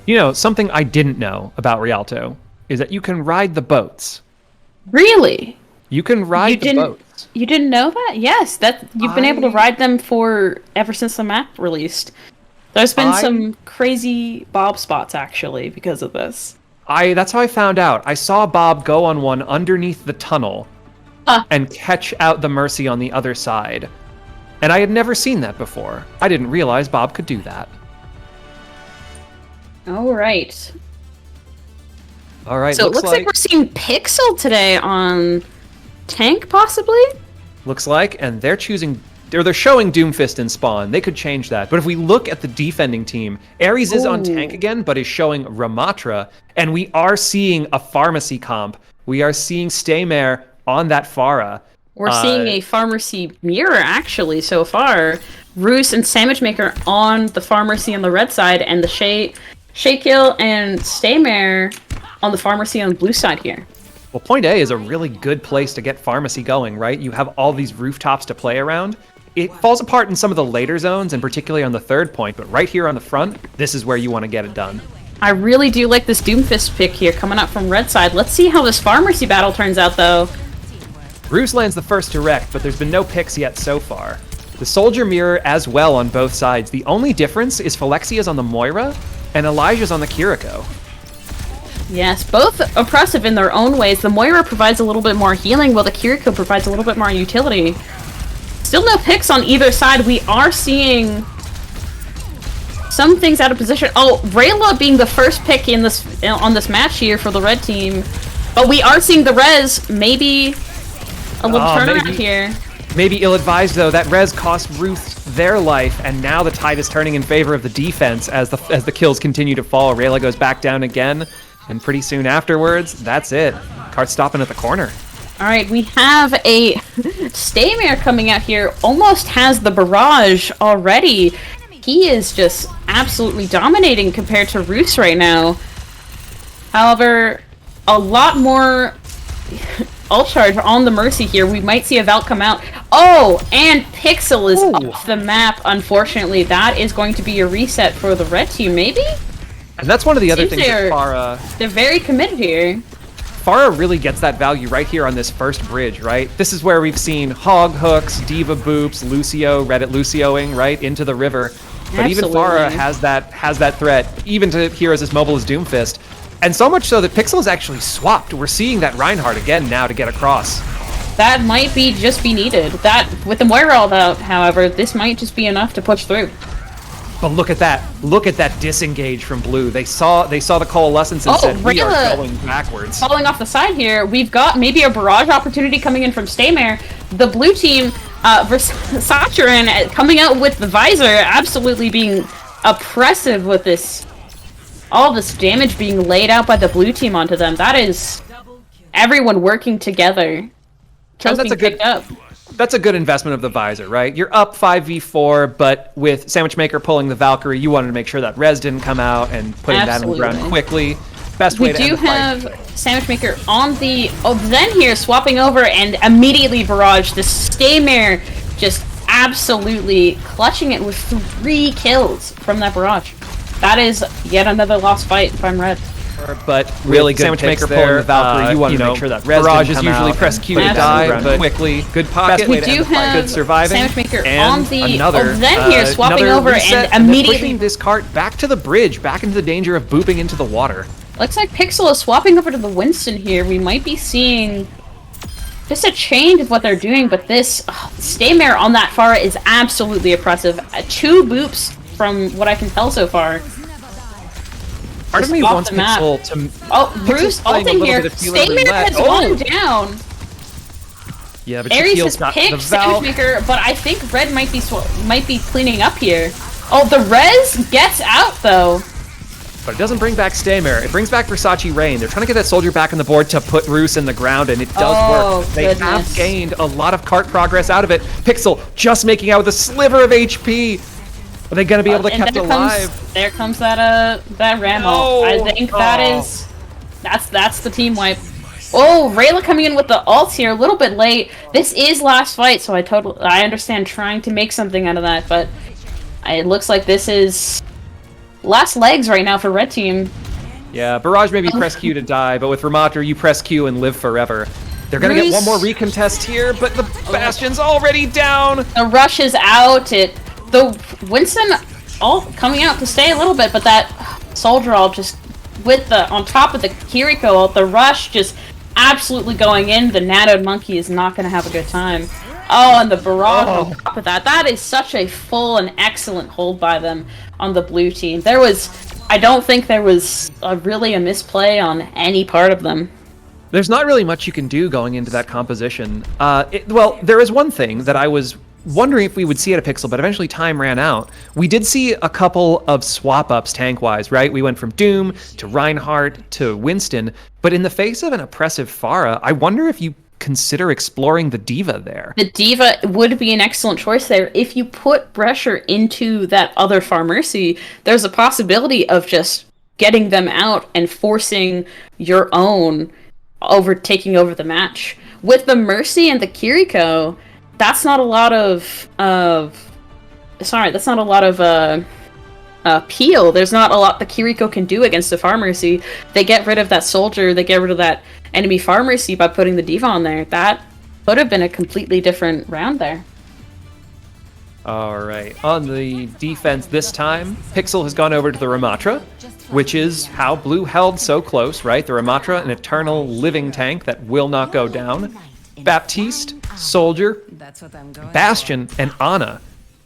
You know, something I didn't know about Rialto is that you can ride the boats. Really? You can ride the boats. You didn't know that? Yes, you've been able to ride them ever since the map released. There's been some crazy Bob spots, actually, because of this. That's how I found out. I saw Bob go on one underneath the tunnel and catch out the Mercy on the other side. And I had never seen that before. I didn't realize Bob could do that. All right. All right. So it looks like we're seeing Pixel today on tank, possibly? Looks like, and they're showing Doomfist in spawn. They could change that. But if we look at the defending team, Ares is on tank again, but is showing Ramatra. And we are seeing a pharmacy comp. We are seeing Staymare on that Pharah. We're seeing a pharmacy mirror, actually, so far. Roos and Sandwichmaker on the pharmacy on the red side, and the Shakill and Staymare on the pharmacy on the blue side here. Well, Point A is a really good place to get pharmacy going, right? You have all these rooftops to play around. It falls apart in some of the later zones, and particularly on the third point, but right here on the front, this is where you want to get it done. I really do like this Doomfist pick here coming up from red side. Let's see how this Pharmacy battle turns out, though. Bruce lands the first direct, but there's been no picks yet so far. The Soldier Mirror as well on both sides. The only difference is Phylexia's on the Moira, and Elijah's on the Kiriko. Yes, both oppressive in their own ways. The Moira provides a little bit more healing, while the Kiriko provides a little bit more utility. Still no picks on either side. We are seeing some things out of position. Oh, Rayla being the first pick in this on this match here for the red team. But we are seeing the res, maybe a little turnaround here. Maybe ill-advised, though. That res cost Ruth their life, and now the tide is turning in favor of the defense as the kills continue to fall. Rayla goes back down again, and pretty soon afterwards, that's it. Cart stopping at the corner. All right, we have a Staymare coming out here. Almost has the barrage already. He is just absolutely dominating compared to Roos right now. However, a lot more ult charge on the Mercy here. We might see a Valk come out. Oh, and Pixel is off the map, unfortunately. That is going to be a reset for the red team, maybe? And that's one of the other things that Pharah... They're very committed here. Pharah really gets that value right here on this first bridge, right? This is where we've seen Hog Hooks, Diva Boops, Lucio, Reddit Lucioing, right, into the river. But even Pharah has that threat, even to heroes as mobile as Doomfist. And so much so that Pixel is actually swapped. We're seeing that Reinhardt again now to get across. That might just be needed. That, with the Moira all out, however, this might just be enough to push through. But look at that. Look at that disengage from Blue. They saw the coalescence and said, we are going backwards. Falling off the side here, we've got maybe a barrage opportunity coming in from Staymare. The blue team, Versacerin coming out with the visor, absolutely being oppressive with this. All this damage being laid out by the blue team onto them. That is everyone working together. Kills being picked up. That's a good investment of the visor, right? You're up 5v4, but with Sandwich Maker pulling the Valkyrie, you wanted to make sure that res didn't come out and putting that on the ground quickly. Best way to end the fight. We do have Sandwich Maker on the Zen here, swapping over and immediately barrage. The Staymare just absolutely clutching it with 3 kills from that barrage. That is yet another lost fight if I'm red. But really good Sandwich Maker pulling the Valkyrie, you want to make sure that res barrage is usually press Q to die, but quickly. Good pocket, we do have good surviving. Sandwich Maker and on the another Zen here, swapping over and immediately pushing this cart back to the bridge, back into the danger of booping into the water. Looks like Pixel is swapping over to the Winston here. We might be seeing just a change of what they're doing, but this Staymare on that Pharah is absolutely oppressive. 2 boops from what I can tell so far. Part of me wants Pixel to... Oh, Bruce ulting here. Staymare has gone down. Yeah, but Ares has picked Sandwich Maker, but I think Red might be cleaning up here. Oh, the res gets out though. But it doesn't bring back Staymare. It brings back Versace Rain. They're trying to get that soldier back on the board to put Roos in the ground, and it does work. They have gained a lot of cart progress out of it. Pixel just making out with a sliver of HP. Are they going to be able to keep it alive? There comes that Ram ult. I think that's the team wipe. Oh, Rayla coming in with the ults here, a little bit late. This is last fight, so I understand trying to make something out of that, but it looks like this is last legs right now for red team. Yeah, Barrage maybe press Q to die, but with Ramater you press Q and live forever. They're gonna get one more recontest here, but the Bastion's already down. The rush is out. The Winston ult coming out to stay a little bit, but that soldier ult just with on top of the Kiriko ult, the rush just absolutely going in. The Nanoed Monkey is not gonna have a good time. Oh, and the barrage on top of that. That is such a full and excellent hold by them on the blue team. I don't think there was really a misplay on any part of them. There's not really much you can do going into that composition. Well, there is one thing that I was wondering if we would see at a Pixel, but eventually time ran out. We did see a couple of swap-ups tank-wise, right? We went from Doom to Reinhardt to Winston, but in the face of an oppressive Pharah, I wonder if you consider exploring the Diva there. The Diva would be an excellent choice there. If you put pressure into that other Pharmercy, there's a possibility of just getting them out and forcing your own taking over the match. With the Mercy and the Kiriko, that's not a lot of peel. There's not a lot the Kiriko can do against the Pharmacy. They get rid of that soldier, they get rid of that enemy Pharmacy by putting the D.Va on there. That could have been a completely different round there. All right. On the defense this time, Pixel has gone over to the Ramatra, which is how Blue held so close, right? The Ramatra, an eternal living tank that will not go down. Baptiste, Soldier, Bastion, and Ana.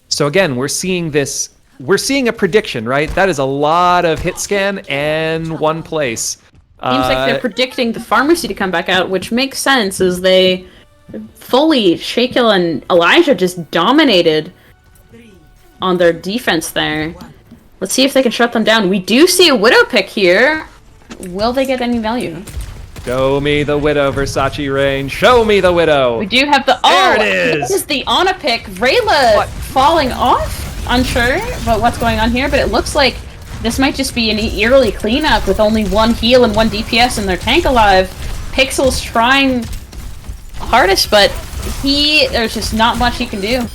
So again, we're seeing a prediction, right? That is a lot of hit scan and one place. Seems like they're predicting the Pharmacy to come back out, which makes sense as they fully, Shaquille and Elijah just dominated on their defense there. Let's see if they can shut them down. We do see a Widow pick here. Will they get any value? Show me the Widow, Versace Rain. Show me the Widow. We do have the... There it is. This is the Ana pick. Rayla falling off. Unsure about what's going on here, but it looks like this might just be an early cleanup with only one heal and one DPS and their tank alive. Pixel's trying hardest, but there's just not much he can do.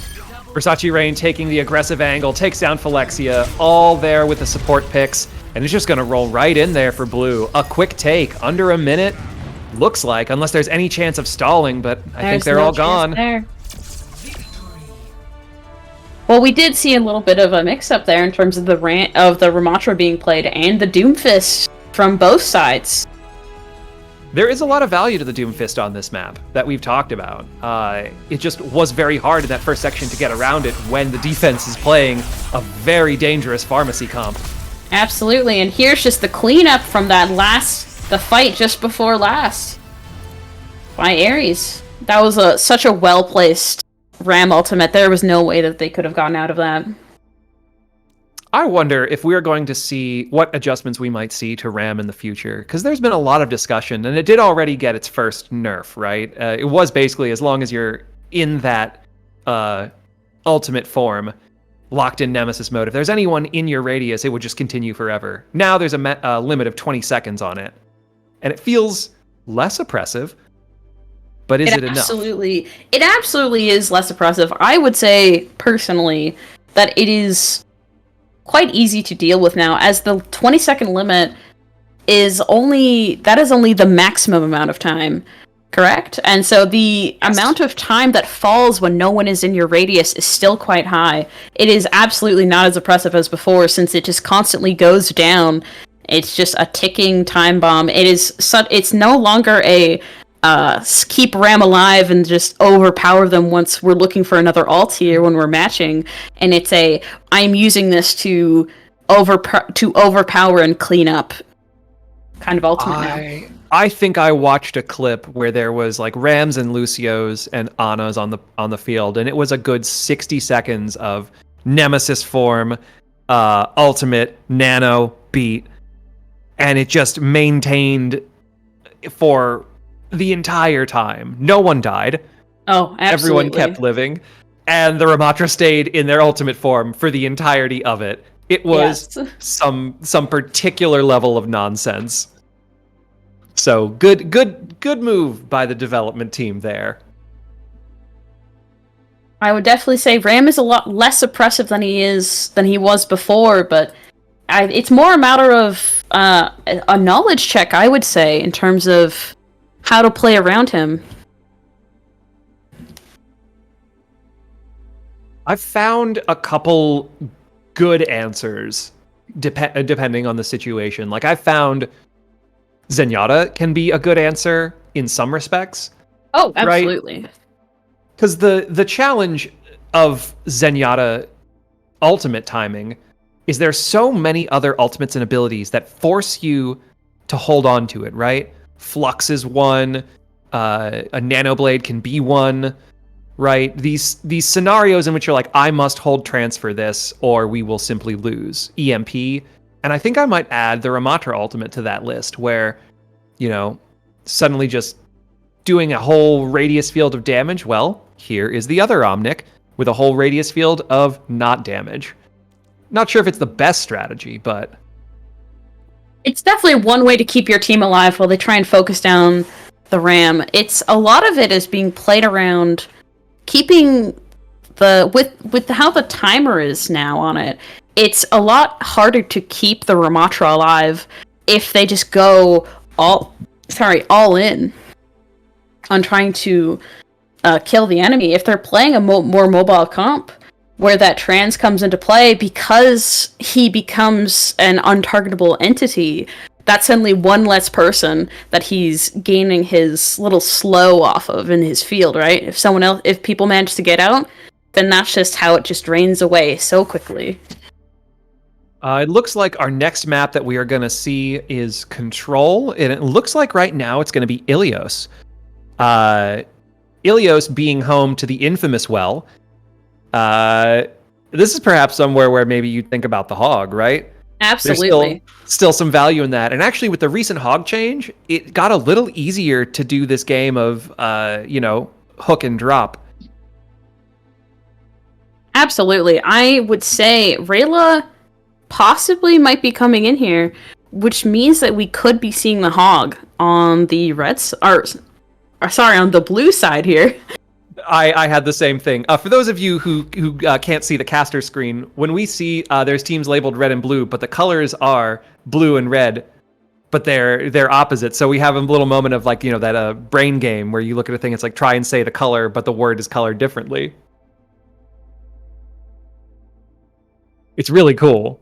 Versace Rain taking the aggressive angle, takes down Phylexia, all there with the support picks, and it's just going to roll right in there for Blue. A quick take, under a minute, looks like, unless there's any chance of stalling, but I think they're all gone. There. Well, we did see a little bit of a mix-up there in terms of the Ramatra being played and the Doomfist from both sides. There is a lot of value to the Doomfist on this map that we've talked about. It just was very hard in that first section to get around it when the defense is playing a very dangerous Pharmacy comp. Absolutely, and here's just the cleanup from the fight just before last by Ares. That was such a well-placed Ram ultimate. There was no way that they could have gotten out of that. I wonder if we're going to see what adjustments we might see to RAM in the future, because there's been a lot of discussion, and it did already get its first nerf, right? It was basically, as long as you're in that ultimate form, locked in Nemesis mode, if there's anyone in your radius, it would just continue forever. Now there's a limit of 20 seconds on it, and it feels less oppressive, but is it enough? It absolutely is less oppressive. I would say, personally, that it is quite easy to deal with now, as the 20-second limit is only the maximum amount of time, correct? And so the amount of time that falls when no one is in your radius is still quite high. It is absolutely not as oppressive as before, since it just constantly goes down. It's just a ticking time bomb. It's no longer a keep Ram alive and just overpower them once we're looking for another ult here when we're matching, and it's I'm using this to overpower and clean up kind of ultimate now. I think I watched a clip where there was like Rams and Lucios and Anas on the field, and it was a good 60 seconds of Nemesis form, ultimate, nano, beat, and it just maintained for the entire time. No one died. Oh, absolutely. Everyone kept living. And the Ramatra stayed in their ultimate form for the entirety of it. It was some particular level of nonsense. So good move by the development team there. I would definitely say Ram is a lot less oppressive than he was before, but it's more a matter of a knowledge check, I would say, in terms of how to play around him. I've found a couple good answers depending on the situation. Like, I found Zenyatta can be a good answer in some respects. Oh, absolutely. Because the challenge of Zenyatta ultimate timing is there's so many other ultimates and abilities that force you to hold on to it, right? Flux is one, a Nanoblade can be one, right? These scenarios in which you're like, I must hold transfer this or we will simply lose. EMP. And I think I might add the Ramatra ultimate to that list where, suddenly just doing a whole radius field of damage. Well, here is the other Omnic with a whole radius field of not damage. Not sure if it's the best strategy, but it's definitely one way to keep your team alive while they try and focus down the Ram. A lot of it is being played around keeping with how the timer is now on it. it's a lot harder to keep the Ramatra alive if they just go all in on trying to kill the enemy. If they're playing a more mobile comp, where that trans comes into play, because he becomes an untargetable entity, that's suddenly one less person that he's gaining his little slow off of in his field, right? If people manage to get out, then that's just how it just drains away so quickly. It looks like our next map that we are going to see is Control, and it looks like right now it's going to be Ilios. Ilios being home to the infamous well. This is perhaps somewhere where maybe you'd think about the Hog, right? Absolutely. There's still some value in that. And actually, with the recent Hog change, it got a little easier to do this game of, hook and drop. Absolutely. I would say Rayla possibly might be coming in here, which means that we could be seeing the Hog on the on the blue side here. I had the same thing. For those of you who can't see the caster screen, when we see there's teams labeled red and blue, but the colors are blue and red, but they're opposite. So we have a little moment of that brain game where you look at a thing, it's like try and say the color, but the word is colored differently. It's really cool.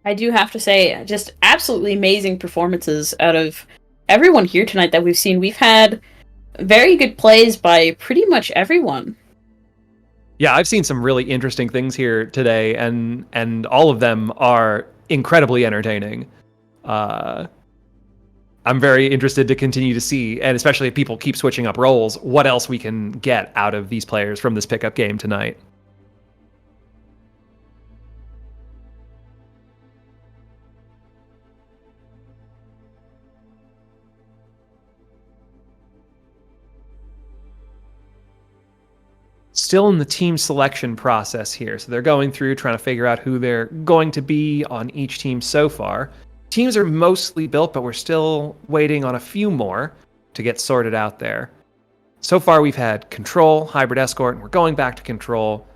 I do have to say, just absolutely amazing performances out of everyone here tonight that we've seen. We've had very good plays by pretty much everyone. Yeah, I've seen some really interesting things here today, and all of them are incredibly entertaining. I'm very interested to continue to see, and especially if people keep switching up roles, what else we can get out of these players from this pickup game tonight. Still in the team selection process here. So they're going through trying to figure out who they're going to be on each team so far. Teams are mostly built, but we're still waiting on a few more to get sorted out there. So far we've had Control, Hybrid Escort, and we're going back to Control.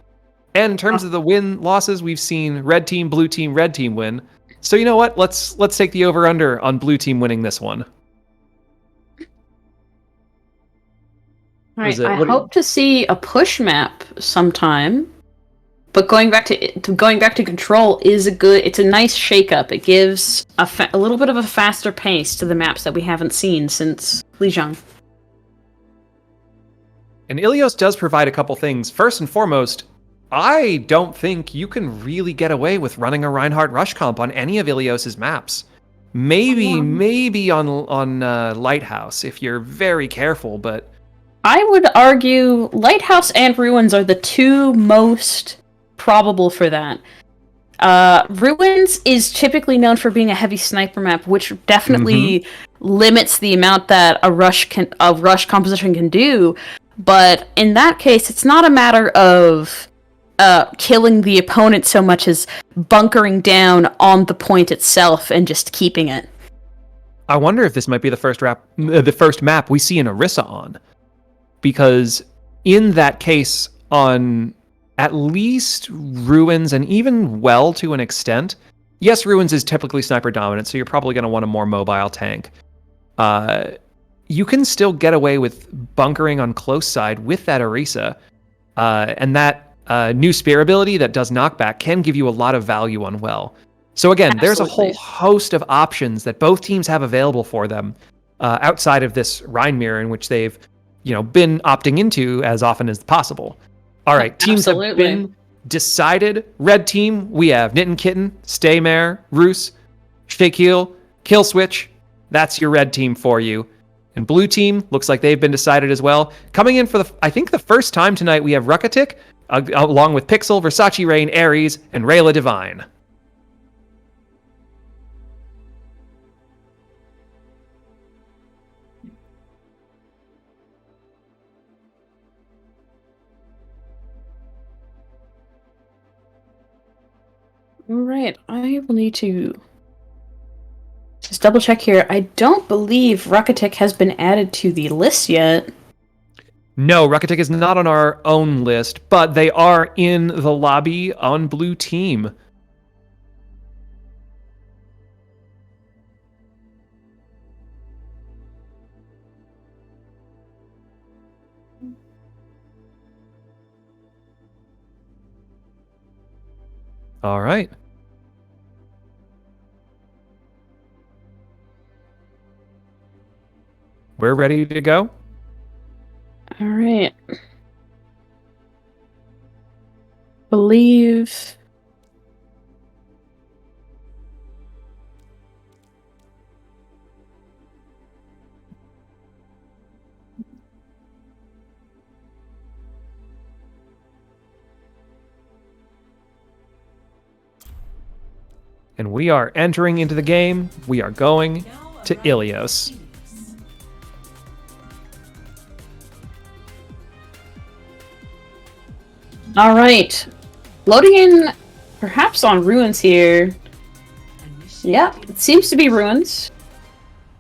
And in terms of the win-losses, we've seen red team, blue team, red team win. So you know what? Let's take the over-under on blue team winning this one. Right, I hope to see a push map sometime, but going back to Control is it's a nice shakeup. It gives a little bit of a faster pace to the maps that we haven't seen since Lijiang. And Ilios does provide a couple things. First and foremost, I don't think you can really get away with running a Reinhardt rush comp on any of Ilios's maps. Maybe on Lighthouse if you're very careful, but I would argue Lighthouse and Ruins are the two most probable for that. Ruins is typically known for being a heavy sniper map, which definitely limits the amount that a rush composition can do. But in that case, it's not a matter of killing the opponent so much as bunkering down on the point itself and just keeping it. I wonder if this might be the first map we see an Orisa on. Because in that case, on at least Ruins, and even Well to an extent, yes, Ruins is typically sniper dominant, so you're probably going to want a more mobile tank. You can still get away with bunkering on close side with that Orisa, and that new Spear ability that does knockback can give you a lot of value on Well. So again, There's a whole host of options that both teams have available for them outside of this Rhine mirror in which they've been opting into as often as possible. All right, teams have been decided. Red team, we have Knit and Kitten, Staymare, Roos, Shakeel, Killswitch. That's your red team for you. And blue team, looks like they've been decided as well. Coming in for I think the first time tonight, we have Ruckatic, along with Pixel, Versace Rain, Ares, and Rayla Divine. Alright, I will need to just double check here. I don't believe Ruckatic has been added to the list yet. No, Rakitic is not on our own list, but they are in the lobby on blue team. All right. We're ready to go. All right. Believe. And we are entering into the game. We are going to Ilios. All right. Loading in, perhaps on ruins here. Yeah, it seems to be ruins.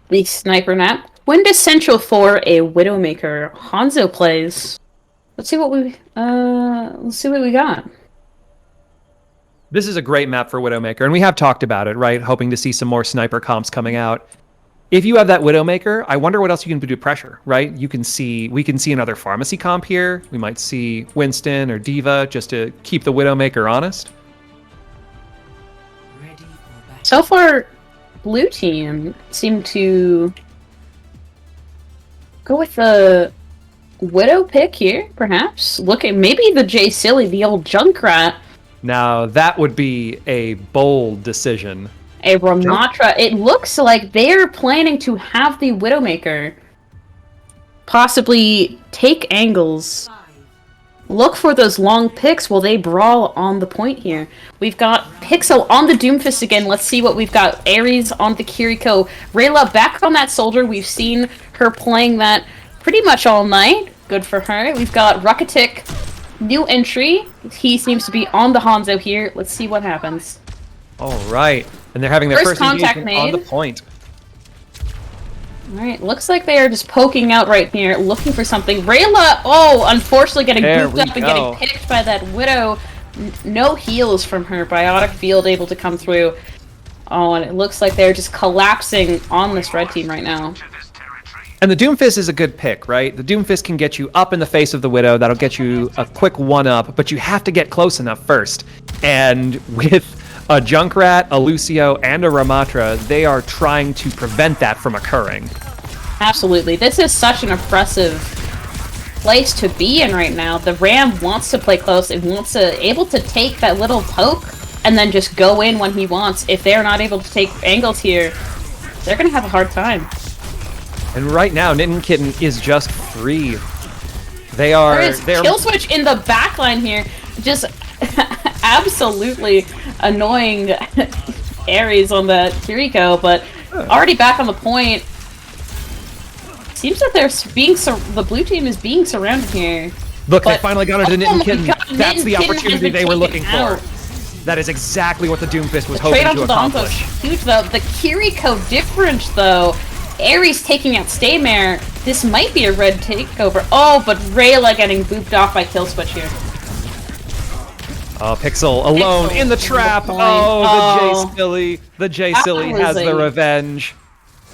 The sniper map. Quintessential for a Widowmaker. Hanzo plays. Let's see what we got. This is a great map for Widowmaker, and we have talked about it, right? Hoping to see some more sniper comps coming out. If you have that Widowmaker, I wonder what else you can do to pressure, right? We can see another pharmacy comp here. We might see Winston or Diva just to keep the Widowmaker honest. Ready for battle. So far, blue team seem to go with the Widow pick here, perhaps. Look at maybe the J Silly, the old Junkrat. Now, that would be a bold decision. A Ramatra. It looks like they're planning to have the Widowmaker possibly take angles. Look for those long picks while they brawl on the point here. We've got Pixel on the Doomfist again. Let's see what we've got. Ares on the Kiriko. Rayla back on that soldier. We've seen her playing that pretty much all night. Good for her. We've got Rakitic, new entry. He seems to be on the Hanzo here. Let's see what happens. All right. And they're having their first contact engagement on made. the point. Alright, looks like they are just poking out right here, looking for something. Rayla, oh, unfortunately getting There booped we up and go. getting picked by that Widow. No heals from her. Biotic Field able to come through. Oh, and it looks like they're just collapsing on this red team right now. And the Doomfist is a good pick, right? The Doomfist can get you up in the face of the Widow. That'll get you a quick one-up, but you have to get close enough first. And with a Junkrat, a Lucio, and a Ramatra, they are trying to prevent that from occurring. Absolutely. This is such an oppressive place to be in right now. The Ram wants to play close and wants to able to take that little poke and then just go in when he wants. If they're not able to take angles here, they're going to have a hard time. And right now, Knit and Kitten is just free. They're Kill switch in the backline here. Just absolutely annoying Ares on the Kiriko, but already back on the point. Seems that they're being the blue team is being surrounded here. Look, they But- finally got into Knit Oh and my Kitten. God, Knit That's and the Kitten has opportunity been they were taken looking out. for. That is exactly what the Doomfist was hoping Trade to off the Donzo accomplish. is huge though. The Kiriko difference though. Ares taking out Staymare. This might be a red takeover. Oh, but Rayla getting booped off by Kill Switch here. Oh, Pixel alone Pixel in the to the trap. point. Oh, the J Silly. The J That Silly was has the a- revenge.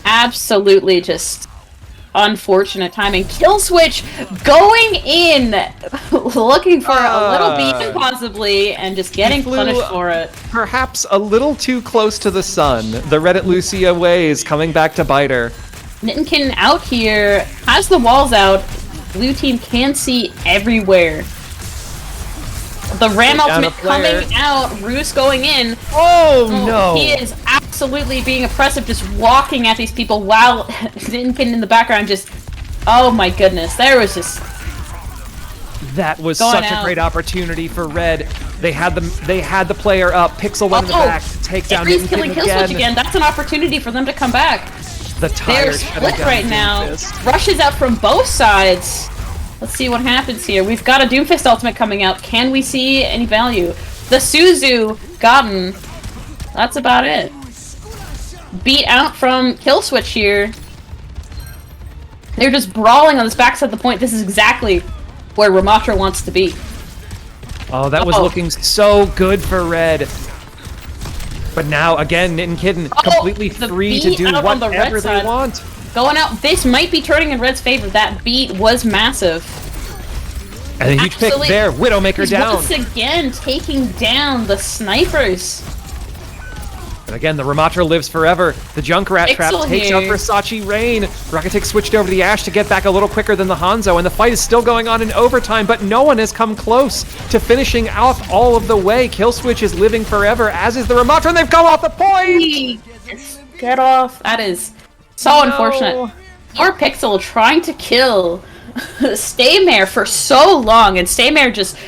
Absolutely just unfortunate timing. Kill Switch going in, looking for a little beat possibly, and just getting flew- punished for it. Perhaps a little too close to the sun. The Reddit Lucia ways coming back to bite her. Nittenkin out here, has the walls out. Blue team can see everywhere. The Ram Down a ultimate player. coming out, Roos going in. Oh, Oh, no. He is absolutely being oppressive, just walking at these people while Nittenkin in the background just... Oh my goodness, there was just... That was Going such out. a great opportunity for Red. They had the player up. Pixel went in the back to take down Ares Knit killing and Kill Kitten Switch again. That's an opportunity for them to come back. The They're tire split right now. Rushes out from both sides. Let's see what happens here. We've got a Doomfist ultimate coming out. Can we see any value? The Suzu gotten. That's about it. Beat out from Kill Switch here. They're just brawling on this backside of the point. This is exactly where Ramatra wants to be. Oh, that was looking so good for Red. But now, again, Nitkitten completely the free to beat do out on the whatever red they side. want. Going out. This might be turning in Red's favor. That beat was massive. And a huge pick Absolutely. there. Widowmaker He's down. once again taking down the snipers. And again, the Ramatra lives forever. The Junkrat trap Pixel takes out here. Versace Rain. Rakitic switched over to the Ashe to get back a little quicker than the Hanzo, and the fight is still going on in overtime, but no one has come close to finishing off all of the way. Killswitch is living forever, as is the Ramatra, and they've come off the point! Get off. That is so unfortunate. Poor Pixel trying to kill Staymare for so long, and Staymare just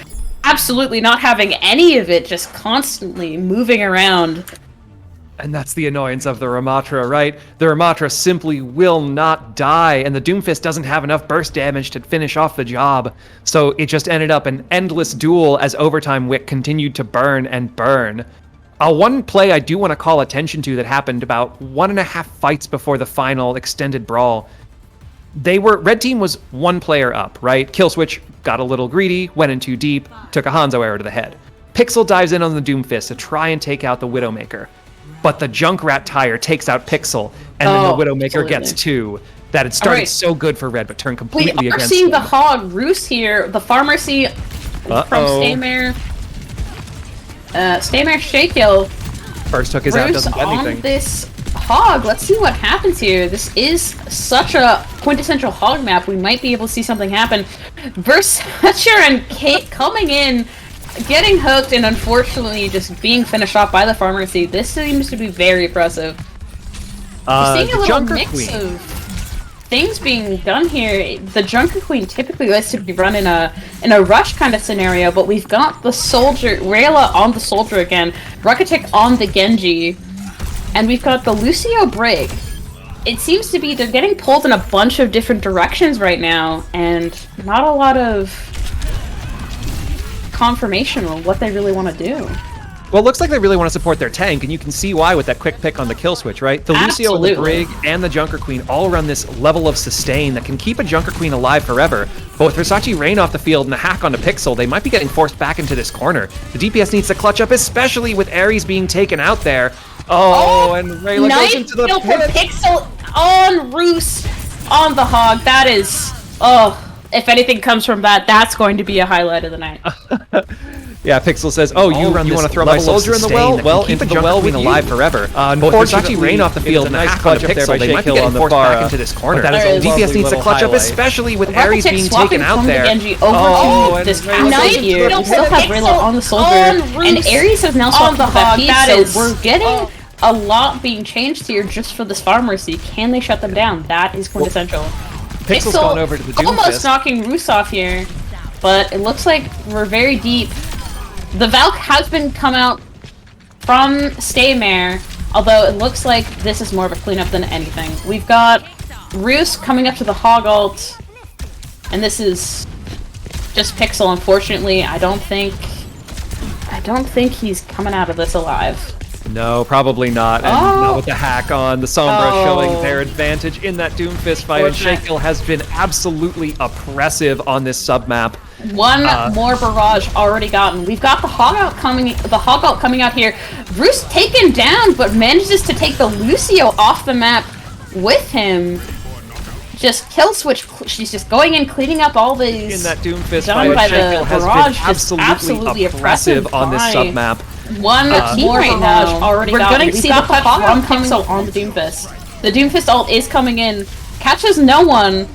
absolutely not having any of it, just constantly moving around. And that's the annoyance of the Ramatra, right? The Ramatra simply will not die, and the Doomfist doesn't have enough burst damage to finish off the job. So it just ended up an endless duel as Overtime Wick continued to burn and burn. One play I do want to call attention to that happened about 1.5 fights before the final extended brawl. Red team was one player up, right? Killswitch got a little greedy, went in too deep, took a Hanzo arrow to the head. Pixel dives in on the Doomfist to try and take out the Widowmaker. But the Junkrat tire takes out Pixel, and then the Widowmaker absolutely. gets 2. That had started Alright. so good for Red, but turned completely We are against seeing them. the Hog Roost here, the Pharmacy from Staymare. Staymare Shakehill. First hook is out, Roost doesn't get on anything. this Hog. Let's see what happens here. This is such a quintessential Hog map. We might be able to see something happen. Versace and Kate coming in, getting hooked, and unfortunately just being finished off by the Pharmacy. This seems to be very impressive. We're seeing a The little Junker mix Queen. of things being done here. The Junker Queen typically likes to be run in a rush kind of scenario, but we've got the Soldier, Rayla on the Soldier again, Rakitic on the Genji, and we've got the Lucio Brig. It seems to be they're getting pulled in a bunch of different directions right now, and not a lot of confirmation on what they really want to do. Well, it looks like they really want to support their tank, and you can see why with that quick pick on the kill switch, right? The Lucio, the Absolutely. Brig, and the Junker Queen all run this level of sustain that can keep a Junker Queen alive forever. But with Versace Rain off the field and a hack onto Pixel, they might be getting forced back into this corner. The DPS needs to clutch up, especially with Ares being taken out there. Oh, and Rayla goes into the kill for pit. Pixel on Roos on the Hog. That is, if anything comes from that, that's going to be a highlight of the night. Yeah, Pixel says, "Oh, you want to throw my level of soldier in the sustain well? that Well, can into keep the a well Junker with Queen alive alive forever." Unfortunately, Versace Rain off the field it and was a a nice hack onto clutch up there Pixel. by They might be Shakehill getting on the forced far, back into this corner. but that is a DPS lovely needs to little clutch up, highlight. especially with Rakitic Ares being swapping taken out from the there. Genji over Oh, to and this Rayla Ashe goes here. into We the still have pit. Rayla on the Soldier, and Ares has now swapped to that Pete, so we're getting a lot being changed here just for this Pharmacy. Can they shut them down? That is quintessential. Pixel's gone over to the almost Doomfist. knocking Roos off here, but it looks like we're very deep. The Valk has been come out from Staymare, although it looks like this is more of a cleanup than anything. We've got Roos coming up to the Hog ult, and this is just Pixel. Unfortunately, I don't think he's coming out of this alive. No, probably not. And now with the hack on, the Sombra showing their advantage in that Doomfist fight, and Fortunate. Shakehill has been absolutely oppressive on this submap. One more barrage already gotten. We've got the Hog out coming out here. Roos taken down, but manages to take the Lucio off the map with him. Just kill switch. She's just going in, cleaning up all these. In that Doomfist done fight, by the Shakehill has barrage, been just absolutely oppressive oppressive on this by submap. One team more right barrage now. already We're gotten. gonna We've see got the the Hog from coming Pixel on the Doomfist. The Doomfist ult is coming in. Catches no one.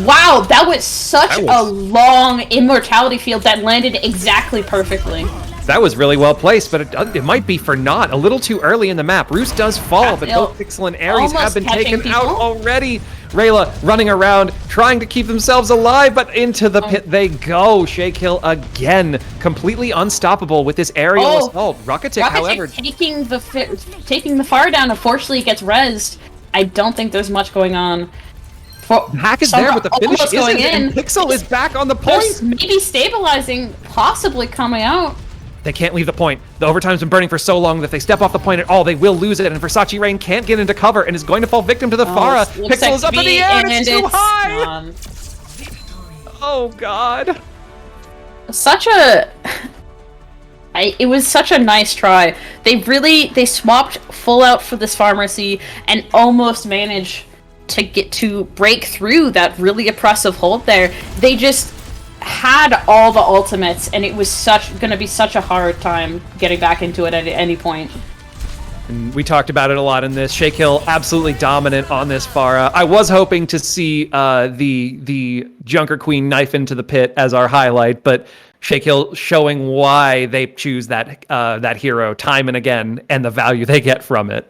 Wow, that was such a long immortality field that landed exactly perfectly. That was really well placed, but it might be for naught. A little too early in the map. Roos does fall, but both Pixel and Ares Almost have been catching taken out people. already. Rayla running around, trying to keep themselves alive, but into the pit they go. Shakehill again, completely unstoppable with this aerial assault. Rakitic, however, taking the fire down. Unfortunately, it gets rezzed. I don't think there's much going on. hack is there, but the finish almost isn't. going in. And Pixel is back on the There's point. maybe stabilizing, possibly coming out. They can't leave the point. The overtime's been burning for so long that if they step off the point at all, they will lose it. And Versace Rain can't get into cover and is going to fall victim to the Pharah. Pixel is up in the air and it's too high! Oh, God. It was such a nice try. They swapped full out for this Pharmacy and almost managed to break through that really oppressive hold there. They just had all the ultimates, and it was gonna be such a hard time getting back into it at any point. And we talked about it a lot in this. Shakehill absolutely dominant on this Pharah. I was hoping to see the Junker Queen knife into the pit as our highlight, but Shakehill showing why they choose that hero time and again, and the value they get from it.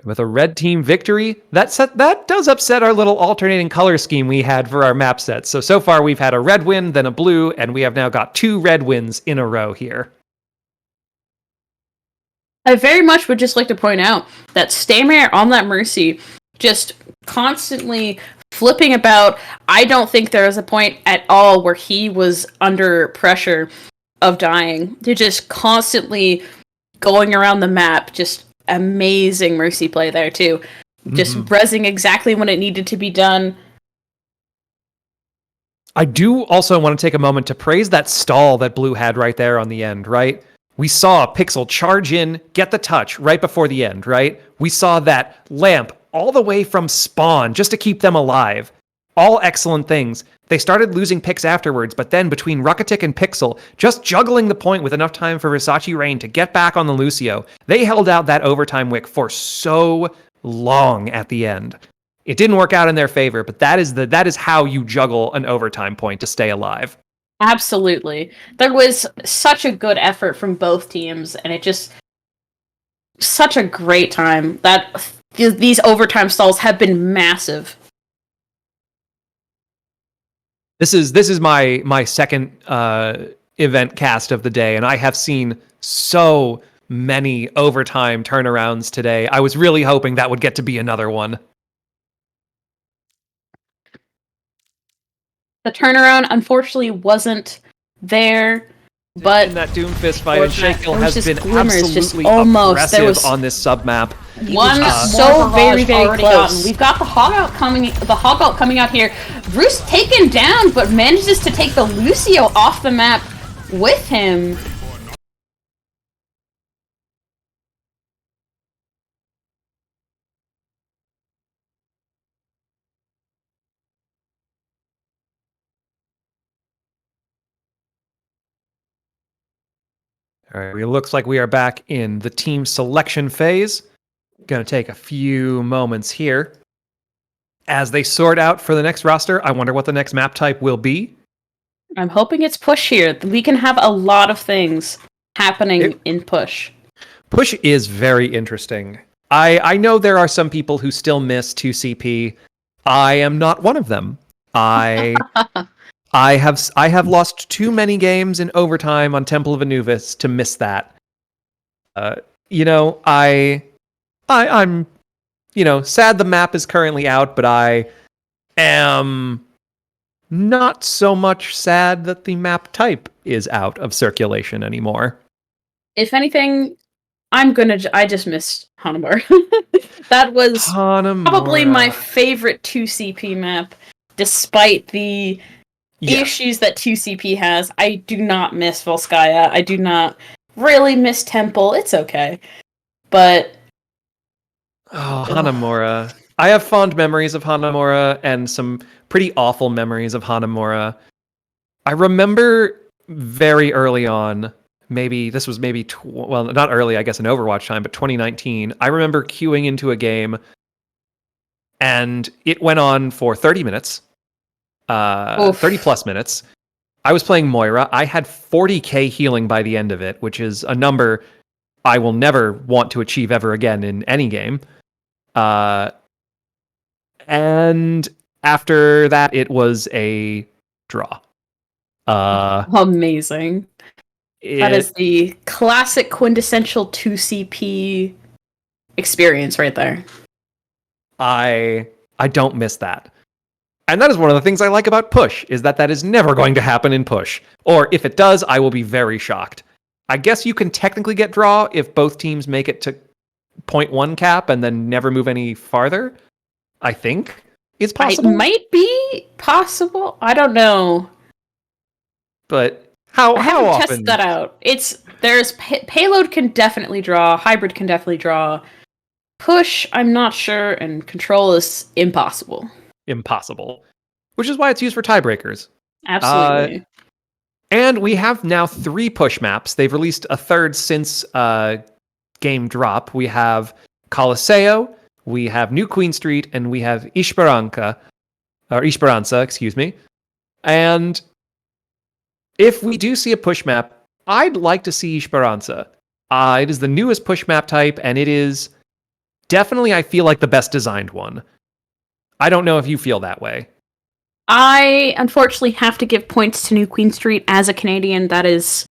With a red team victory, that does upset our little alternating color scheme we had for our map sets. So far we've had a red win, then a blue, and we have now got 2 red wins in a row here. I very much would just like to point out that Staymare on that Mercy just constantly flipping about. I don't think there was a point at all where he was under pressure of dying. They're just constantly going around the map, just amazing Mercy play there too. Just rezzing exactly when it needed to be done. I do also want to take a moment to praise that stall that Blue had right there on the end, right? We saw Pixel charge in, get the touch right before the end, right? We saw that lamp all the way from spawn just to keep them alive. All excellent things. They started losing picks afterwards, but then between Ruckatic and Pixel, just juggling the point with enough time for Versace Rain to get back on the Lucio, they held out that overtime wick for so long at the end. It didn't work out in their favor, but that is how you juggle an overtime point to stay alive. Absolutely. There was such a good effort from both teams, and it just such a great time. That these overtime stalls have been massive. This is my second event cast of the day, and I have seen so many overtime turnarounds today. I was really hoping that would get to be another one. The turnaround, unfortunately, wasn't there, but in that Doomfist fight, and Shakehill has been glimmers, absolutely almost. on this submap. One so very close. We've got the hog out coming out here. Roos taken down, but manages to take the Lucio off the map with him. All right, it looks like we are back in the team selection phase. Going to take a few moments here. As they sort out for the next roster, I wonder what the next map type will be. I'm hoping it's push here. We can have a lot of things happening in push. Push is very interesting. I know there are some people who still miss 2CP. I am not one of them. I have lost too many games in overtime on Temple of Anubis to miss that. I'm sad the map is currently out, but I am not so much sad that the map type is out of circulation anymore. If anything, I just missed Hanamura. That was probably my favorite 2CP map, despite the issues that 2CP has. I do not miss Volskaya. I do not really miss Temple. It's okay. But Hanamura. I have fond memories of Hanamura and some pretty awful memories of Hanamura. I remember very early on, not early, I guess in Overwatch time, but 2019, I remember queuing into a game and it went on for 30 minutes. 30 plus minutes. I was playing Moira. I had 40k healing by the end of it, which is a number I will never want to achieve ever again in any game. And after that, it was a draw. Amazing. That is the classic quintessential 2CP experience right there. I I don't miss that. And that is one of the things I like about push, is that is never going to happen in push. Or if it does, I will be very shocked. I guess you can technically get draw if both teams make it to 0.1 cap and then never move any farther. I think is It possible. might be possible. I don't know. But how I haven't often? tested that out. There's payload can definitely draw, hybrid can definitely draw. Push, I'm not sure, and control is impossible. Impossible. Which is why it's used for tiebreakers. Absolutely. And we have now 3 push maps. They've released a third since game drop. We have Coliseo, we have New Queen Street, and we have Esperanza, excuse me. And if we do see a push map, I'd like to see Esperanza. It is the newest push map type, and it is definitely, I feel like, the best designed one. I don't know if you feel that way. I unfortunately have to give points to New Queen Street as a Canadian. That is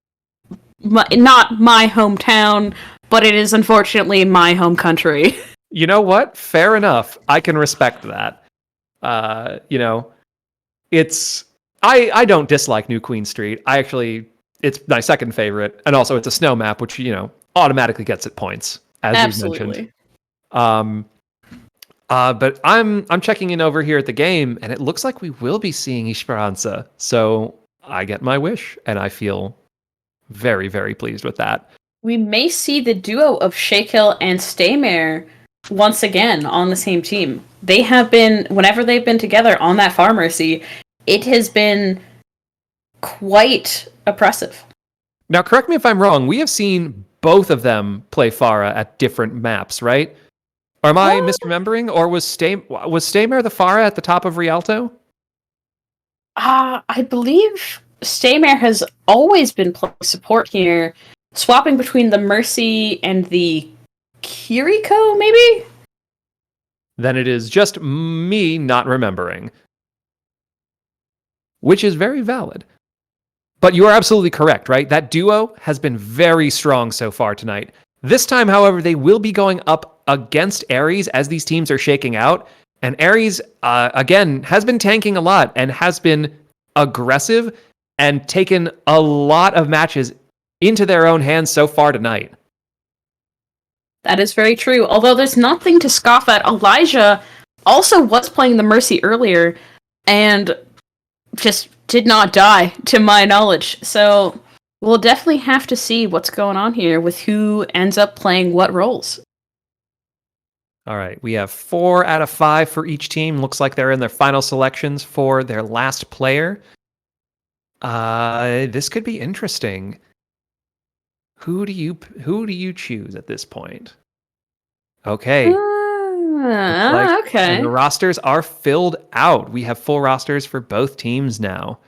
not my hometown, but it is unfortunately my home country. You know what? Fair enough. I can respect that. It's I don't dislike New Queen Street. It's my second favorite, and also it's a snow map, which automatically gets it points, as we've mentioned. But I'm checking in over here at the game, and it looks like we will be seeing Esperanza. So I get my wish, and I feel very, very pleased with that. We may see the duo of Shakill and Staymare once again on the same team. They have been, whenever they've been together on that Pharmacy, it has been quite oppressive. Now, correct me if I'm wrong. We have seen both of them play Pharah at different maps, right? Or am I misremembering? Or was Staymare the Pharah at the top of Rialto? I believe Staymare has always been playing support here, swapping between the Mercy and the Kiriko, maybe? Then it is just me not remembering. Which is very valid. But you are absolutely correct, right? That duo has been very strong so far tonight. This time, however, they will be going up against Ares as these teams are shaking out. And Ares, again, has been tanking a lot and has been aggressive and taken a lot of matches into their own hands so far tonight. That is very true. Although there's nothing to scoff at. Elijah also was playing the Mercy earlier and just did not die, to my knowledge. So we'll definitely have to see what's going on here with who ends up playing what roles. All right, we have 4 out of 5 for each team. Looks like they're in their final selections for their last player. This could be interesting. Who do you choose at this point? Okay. Okay. And the rosters are filled out. We have full rosters for both teams now.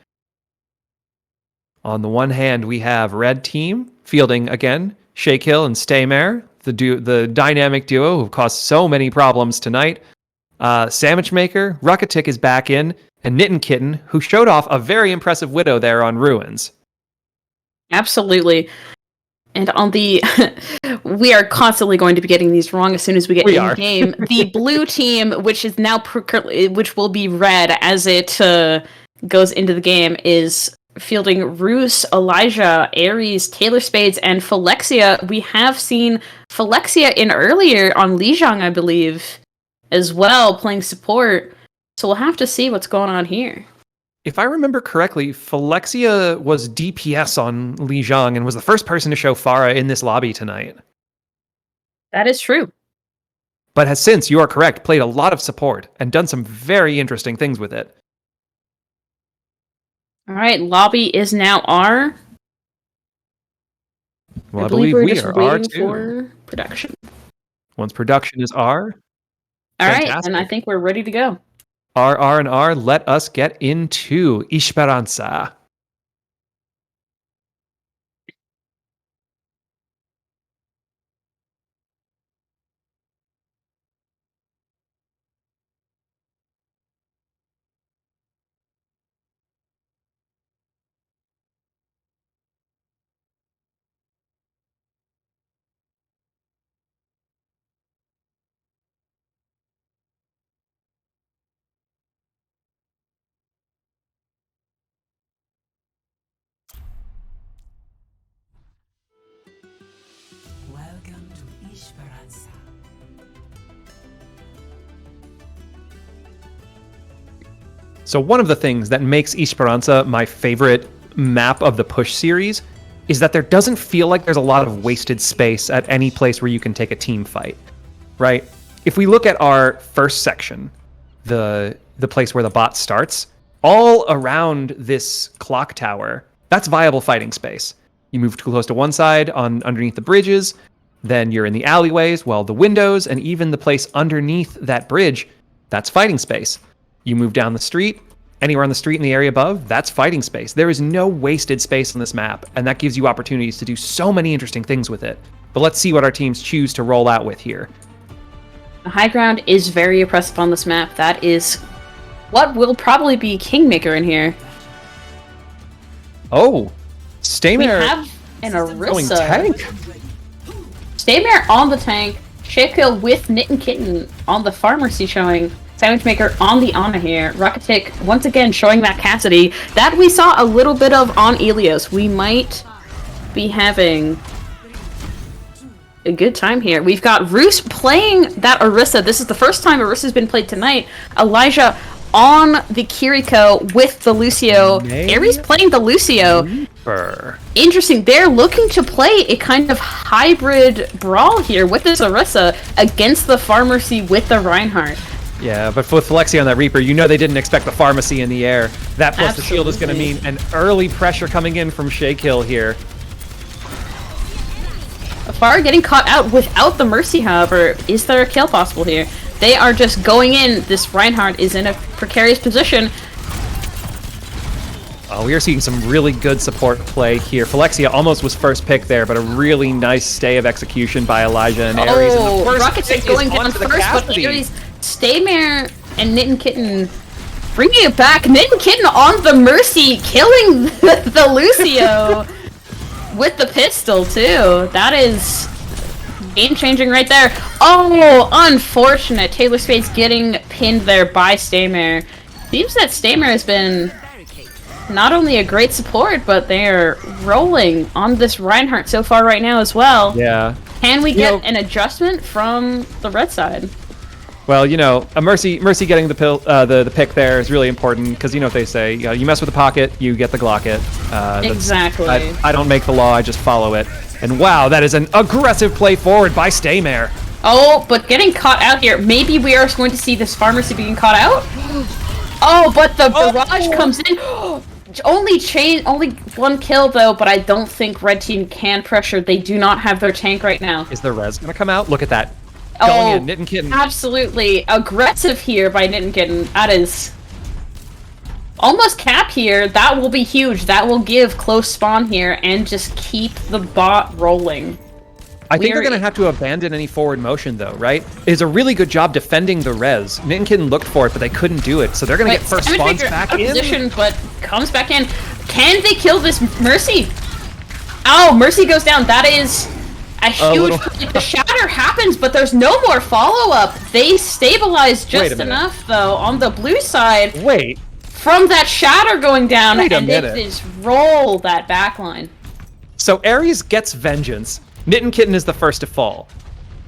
On the one hand, we have Red Team fielding again Shakill and Staymare, the dynamic duo who caused so many problems tonight. Sandwich Maker, Ruckatic is back in, and Knittin' Kitten, who showed off a very impressive Widow there on Ruins. Absolutely. And on the, we are constantly going to be getting these wrong as soon as we get in game. The blue team, which is now which will be red as it goes into the game, is fielding Roos, Elijah, Ares, Taylor Spades, and Phylexia. We have seen Phylexia in earlier on Lijiang, I believe, as well, playing support. So we'll have to see what's going on here. If I remember correctly, Phylexia was DPS on Lijiang and was the first person to show Pharah in this lobby tonight. That is true. But has since, you are correct, played a lot of support and done some very interesting things with it. All right, lobby is now R. Well, I believe we're we just are waiting R2. for production. Once production is R. All right, fantastic. and I think we're ready to go. R, and R, let us get into Esperanza. Esperanza. So one of the things that makes Esperanza my favorite map of the push series is that there doesn't feel like there's a lot of wasted space at any place where you can take a team fight, right? If we look at our first section, the place where the bot starts, all around this clock tower, that's viable fighting space. You move too close to one side underneath the bridges, then you're in the alleyways, well, the windows, and even the place underneath that bridge, that's fighting space. You move down the street, anywhere on the street in the area above, that's fighting space. There is no wasted space on this map, and that gives you opportunities to do so many interesting things with it. But let's see what our teams choose to roll out with here. The high ground is very oppressive on this map. That is what will probably be Kingmaker in here. Oh, We Staymare have an going Orisa. tank. Staymare on the tank. Shakehill with Knit and Kitten on the Pharmacy showing. Sandwich Maker on the Ana here. Rocketic once again showing that Cassidy that we saw a little bit of on Elios. We might be having a good time here. We've got Roos playing that Orisa. This is the first time Orisa's been played tonight. Elijah on the Kiriko with the Lucio. Ares playing the Lucio. Interesting. They're looking to play a kind of hybrid brawl here with this Orisa against the Pharmacy with the Reinhardt. Yeah, but with Alexia on that Reaper, you know they didn't expect the Pharmacy in the air. That plus the shield is going to mean an early pressure coming in from Shakehill here. Afar getting caught out without the Mercy, however. Is there a kill possible here? They are just going in. This Reinhardt is in a precarious position. Oh, we are seeing some really good support play here. Phylexia almost was first pick there, but a really nice stay of execution by Elijah and Ares. Oh, And the first Rocket's pick going is down onto the first, but Cassidy. Ares, Staymare, and Knit and Kitten bringing it back. Knit and Kitten on the Mercy, killing the Lucio with the pistol, too. That is game-changing right there. Oh, unfortunate. Taylor Spades getting pinned there by Staymare. Seems that Staymare has been not only a great support, but they're rolling on this Reinhardt so far right now as well. Yeah. Can we get an adjustment from the red side? Well, you know, a Mercy getting the pick there is really important because you know what they say. You mess with the pocket, you get the Glocket. Exactly. I don't make the law, I just follow it. And wow, that is an aggressive play forward by Staymare. Oh, but getting caught out here. Maybe we are going to see this Pharmacy being caught out. Oh, but the barrage comes in. Only one kill though, but I don't think Red Team can pressure. They do not have their tank right now. Is the res gonna come out? Look at that. Going in, Knit and Kitten. Absolutely aggressive here by Knit and Kitten. That is almost cap here. That will be huge. That will give close spawn here and just keep the bot rolling. I think they're going to have to abandon any forward motion, though, right? It's a really good job defending the res. Knit and Kitten looked for it, but they couldn't do it, so they're going to get first spawns back in. Position, but comes back in. Can they kill this Mercy? Oh, Mercy goes down. That is a huge... The shatter happens, but there's no more follow-up. They stabilize just enough, though, on the blue side. Wait. From that shatter going down, Wait a and minute. they just roll that backline. So Ares gets vengeance. Knit and Kitten is the first to fall.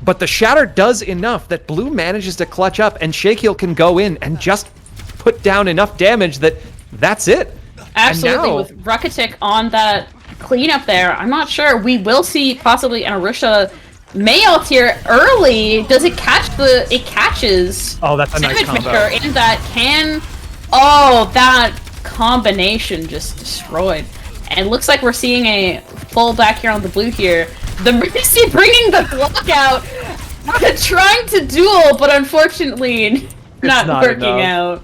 But the shatter does enough that blue manages to clutch up, and Shakehill can go in and just put down enough damage that that's it. Absolutely, now, with Rocketic on that cleanup there, I'm not sure. We will see possibly an Arusha May ult here early. Does it catch the... It catches... Oh, that's a nice Savage combo. Maker in that can... Oh, that combination just destroyed. And looks like we're seeing a full back here on the blue here. The Mercy bringing the Glock out, trying to duel, but unfortunately not working out.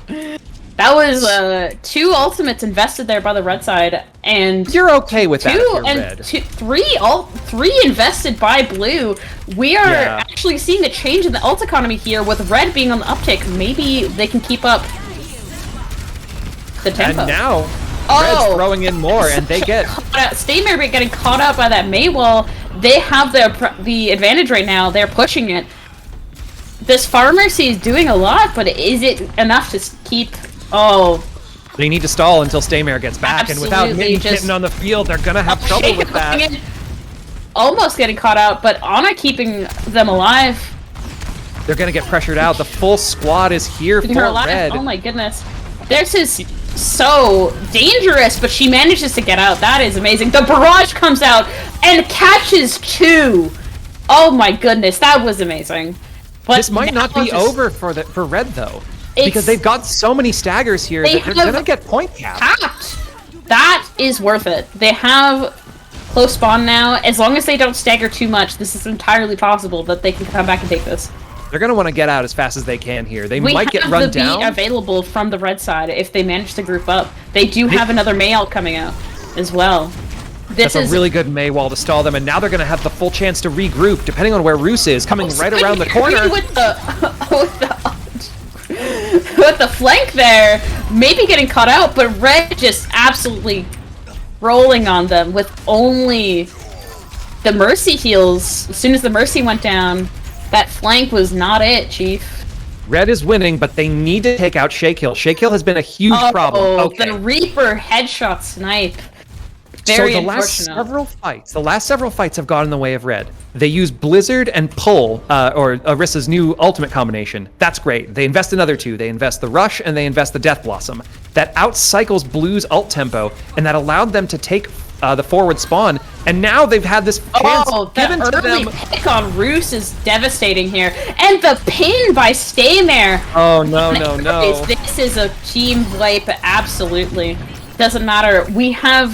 That was 2 ultimates invested there by the red side, and you're okay with that if you're red. 3 invested by blue. We are actually seeing a change in the ult economy here with red being on the uptick. Maybe they can keep up the tempo. And now Red's throwing in more, and they get... Staymare getting caught up by that May wall. They have the advantage right now. They're pushing it. This Pharmacy is doing a lot, but is it enough to keep... Oh. They need to stall until Staymare gets back, and without Knit and Kitten on the field, they're gonna have trouble with that. almost getting caught out, but Ana keeping them alive. They're gonna get pressured out. The full squad is here Keeping for her alive. red. Oh my goodness. This is so dangerous, but she manages to get out. That is amazing. The barrage comes out and catches 2. Oh my goodness, that was amazing. But This might not now be just over for red though, It's- because they've got so many staggers here They that they're have gonna get point capped. capped. That is worth it. They have close spawn now. As long as they don't stagger too much, this is entirely possible that they can come back and take this. They're gonna want to get out as fast as they can here. They We might get have run the down. B available from the red side if they manage to group up. They do have another Mayall coming out as well. This That's is a really good May wall to stall them, and now they're gonna have the full chance to regroup, depending on where Roos is, coming right around the corner. with the with the flank there, maybe getting caught out, but red just absolutely rolling on them with only the mercy heals. As soon as the mercy went down, that flank was not it, Chief. Red is winning, but they need to take out Shakill. Shakill has been a huge problem. Okay. The Reaper headshot snipe. Very So the last unfortunate. several fights have gone in the way of red. They use Blizzard and Pull, or Orisa's new ultimate combination. That's great. They invest another 2. They invest the Rush and they invest the Death Blossom. That outcycles Blue's ult tempo, and that allowed them to take the forward spawn. And now they've had this chance given to early them. pick on Roos is devastating here, and the pin by Staymare. Oh no! This is a team wipe, absolutely. Doesn't matter. We have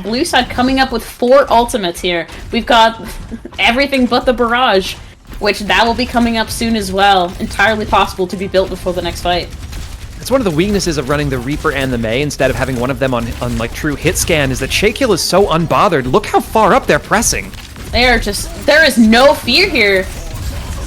blue side coming up with 4 ultimates here. We've got everything but the barrage, which that will be coming up soon as well. Entirely possible to be built before the next fight. It's one of the weaknesses of running the Reaper and the May instead of having one of them on like true hit scan is that Shakill is so unbothered. Look how far up they're pressing. There is no fear here.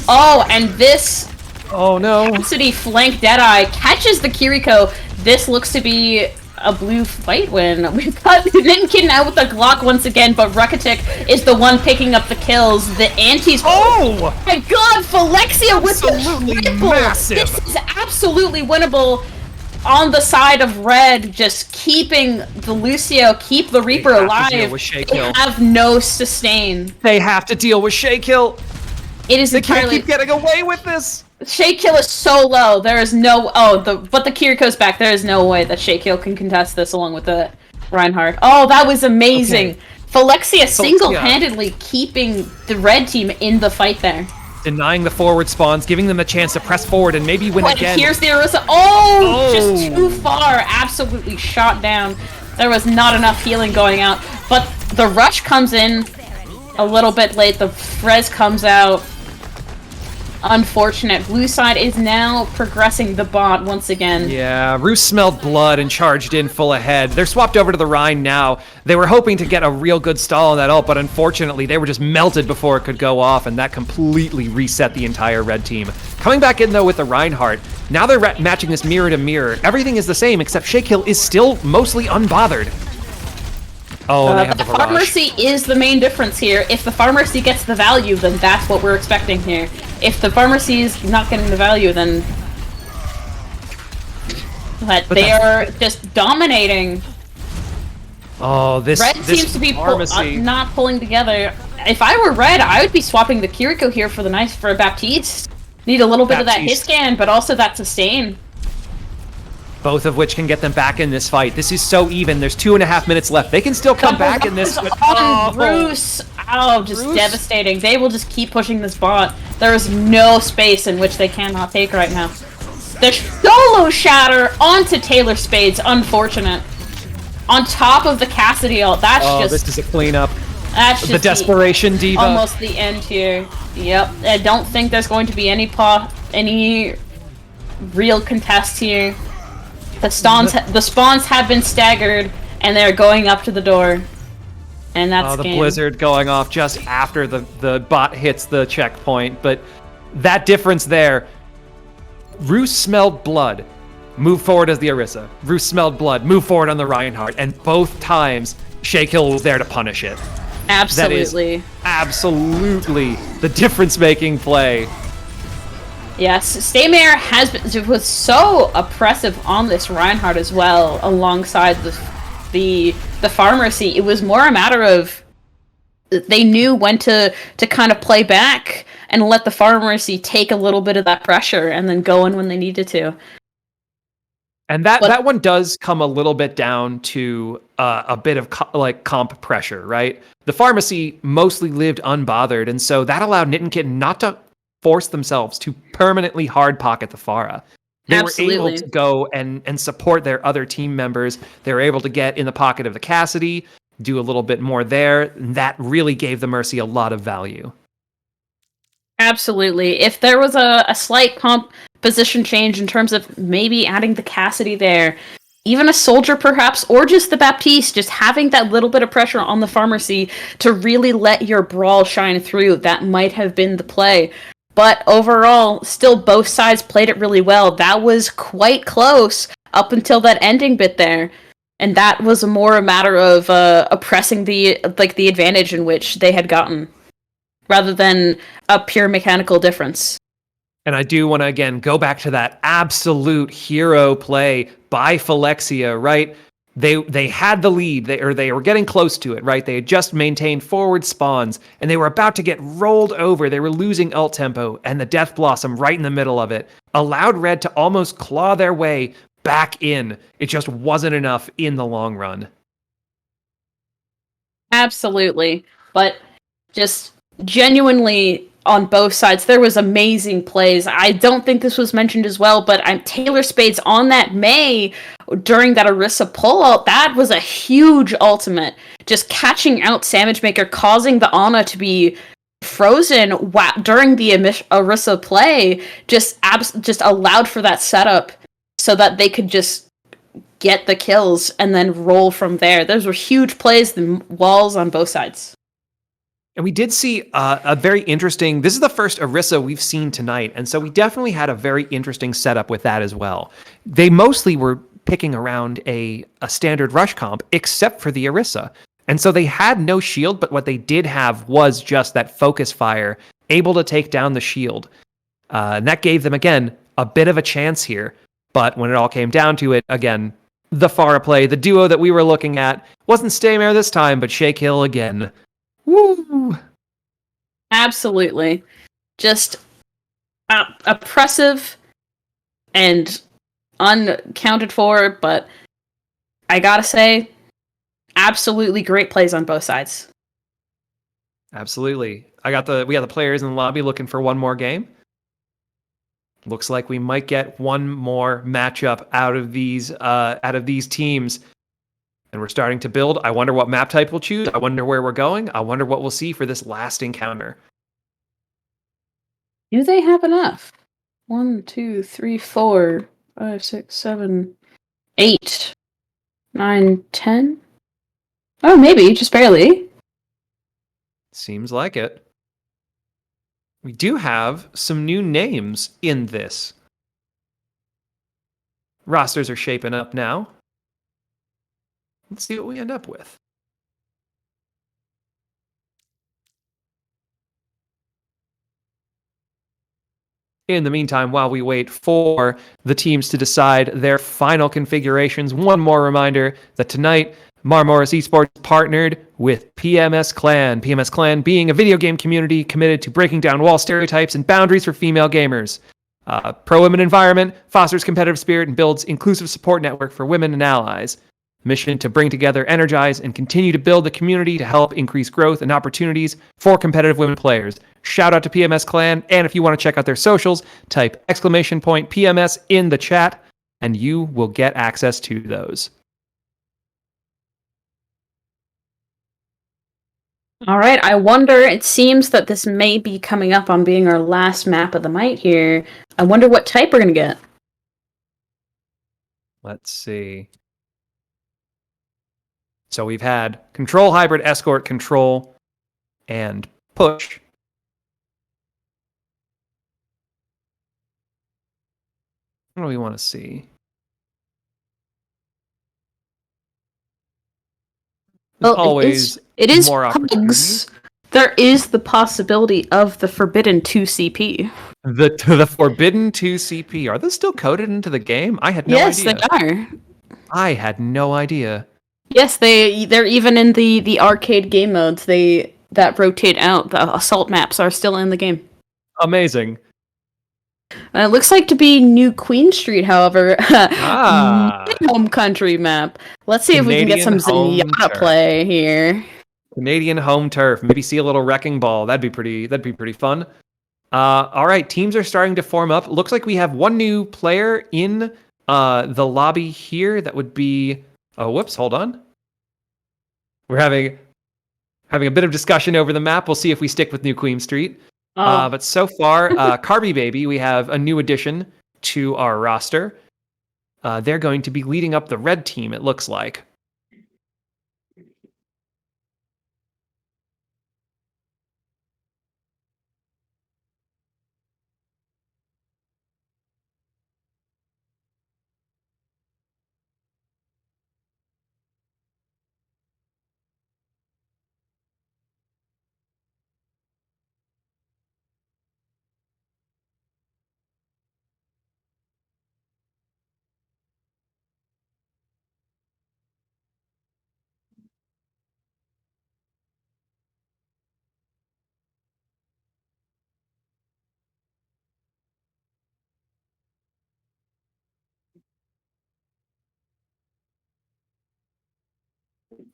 Oh, and this Oh no. Cassidy flank Deadeye catches the Kiriko. This looks to be a blue fight win. We've got Ninkitten out with the Glock once again, but Rukatik is the one picking up the kills. The antis. Oh! My God, Phylexia with Absolutely the triple. massive. This is absolutely winnable. On the side of red, just keeping the Lucio, keep the Reaper have to alive. deal with They Shakill. have no sustain. They have to deal with Shakill. It is They can't entirely. keep getting away with this. Shakill is so low. There is no. But the Kiriko's back. There is no way that Shakill can contest this along with the Reinhardt. Oh, that was amazing. Okay. Phylexia single-handedly keeping the red team in the fight there. Denying the forward spawns, giving them a chance to press forward and maybe win But again. here's the Orisa. Oh, just Oh. too far. Absolutely shot down. There was not enough healing going out. But the rush comes in a little bit late. The Frez comes out. Unfortunate. Blue side is now progressing the bot once again. Yeah, Roos smelled blood and charged in full ahead. They're swapped over to the Rhine now. They were hoping to get a real good stall on that ult, but unfortunately they were just melted before it could go off, and that completely reset the entire red team. Coming back in though with the Reinhardt, now they're matching this mirror to mirror. Everything is the same except Shakill is still mostly unbothered. Oh, and they have the barrage. Pharmacy is the main difference here. If the pharmacy gets the value, then that's what we're expecting here. If the pharmacy is not getting the value, then but they are just dominating. Oh, this Red this seems to be pharmacy. not pulling together. If I were red, I would be swapping the Kiriko here for a Baptiste. Need a little bit of that hit Baptiste. scan, but also that sustain. Both of which can get them back in this fight. This is so even. There's 2.5 minutes left. They can still come back in this. But, On Bruce. Oh, just Bruce. devastating. They will just keep pushing this bot. There is no space in which they cannot take right now. The solo shatter onto Taylor Spades. Unfortunate. On top of the Cassidy ult. That's oh, just. this is a cleanup. That's just The desperation diva. almost the end here. Yep. I don't think there's going to be any real contest here. The spawns have been staggered, and they're going up to the door. And that's Oh, the game. blizzard going off just after the bot hits the checkpoint. But that difference there, Roos smelled blood, move forward as the Orisa. Roos smelled blood, move forward on the Reinhardt. And both times, Shakill was there to punish it. Absolutely. Absolutely the difference-making play. Yes, Staymare was so oppressive on this Reinhardt as well, alongside the pharmacy. It was more a matter of they knew when to kind of play back and let the pharmacy take a little bit of that pressure and then go in when they needed to. And that one does come a little bit down to a bit of comp pressure, right? The pharmacy mostly lived unbothered, and so that allowed Knit and Kitten not to force themselves to permanently hard pocket the Pharah. They Absolutely. were able to go and support their other team members. They were able to get in the pocket of the Cassidy, do a little bit more there. And that really gave the Mercy a lot of value. Absolutely. If there was a slight composition change in terms of maybe adding the Cassidy there, even a soldier perhaps, or just the Baptiste, just having that little bit of pressure on the pharmacy to really let your brawl shine through, that might have been the play. But overall, still both sides played it really well. That was quite close up until that ending bit there. And that was more a matter of oppressing the advantage in which they had gotten, rather than a pure mechanical difference. And I do want to, again, go back to that absolute hero play by Phylexia, right? They had the lead, they were getting close to it, right? They had just maintained forward spawns, and they were about to get rolled over. They were losing ult tempo, and the Death Blossom right in the middle of it allowed Red to almost claw their way back in. It just wasn't enough in the long run. Absolutely. But just genuinely on both sides, there was amazing plays. I don't think this was mentioned as well, but Taylor Spades on that May during that Orisa pullout, that was a huge ultimate. Just catching out Sandwich Maker, causing the Ana to be frozen during the Orisa play, just allowed for that setup so that they could just get the kills and then roll from there. Those were huge plays, the walls on both sides. And we did see a very interesting, this is the first Orisa we've seen tonight, and so we definitely had a very interesting setup with that as well. They mostly were picking around a standard rush comp, except for the Orisa. And so they had no shield, but what they did have was just that focus fire, able to take down the shield. And that gave them, again, a bit of a chance here. But when it all came down to it, again, the Pharah play, the duo that we were looking at, wasn't Staymare this time, but Shake Hill again. Woo! Absolutely. Just oppressive and uncounted for, but I gotta say, absolutely great plays on both sides. Absolutely. We got the players in the lobby looking for one more game. Looks like we might get one more matchup out of these teams. And we're starting to build. I wonder what map type we'll choose. I wonder where we're going. I wonder what we'll see for this last encounter. Do they have enough? 1, 2, 3, 4, 5, 6, 7, 8, 9, 10? Oh, maybe, just barely. Seems like it. We do have some new names in this. Rosters are shaping up now. Let's see what we end up with. In the meantime, while we wait for the teams to decide their final configurations, one more reminder that tonight, Marmoris Esports partnered with PMS Clan. PMS Clan being a video game community committed to breaking down wall stereotypes and boundaries for female gamers. Pro-women environment, fosters competitive spirit, and builds inclusive support network for women and allies. Mission to bring together, energize, and continue to build the community to help increase growth and opportunities for competitive women players. Shout out to PMS Clan, and if you want to check out their socials, type !PMS in the chat, and you will get access to those. All right, I wonder, it seems that this may be coming up on being our last map of the night here. I wonder what type we're going to get. Let's see. So we've had control, hybrid, escort, control, and push. What do we want to see? Well, always it is more PUGs. There is the possibility of the Forbidden 2 CP. The Forbidden 2 CP. Are those still coded into the game? I had no idea. Yes, they are. I had no idea. Yes, they're even in the arcade game modes. They that rotate out. The assault maps are still in the game. Amazing. It looks like to be New Queen Street, however. Ah. Home country map. Let's see if we can get some Canadian home Zenyatta turf. play here. Canadian home turf. Maybe see a little wrecking ball. That'd be pretty fun. All right, teams are starting to form up. Looks like we have one new player in the lobby here. That would be. Oh, whoops! Hold on. We're having a bit of discussion over the map. We'll see if we stick with New Queen Street. Oh, But so far, Carby Baby, we have a new addition to our roster. They're going to be leading up the red team. It looks like.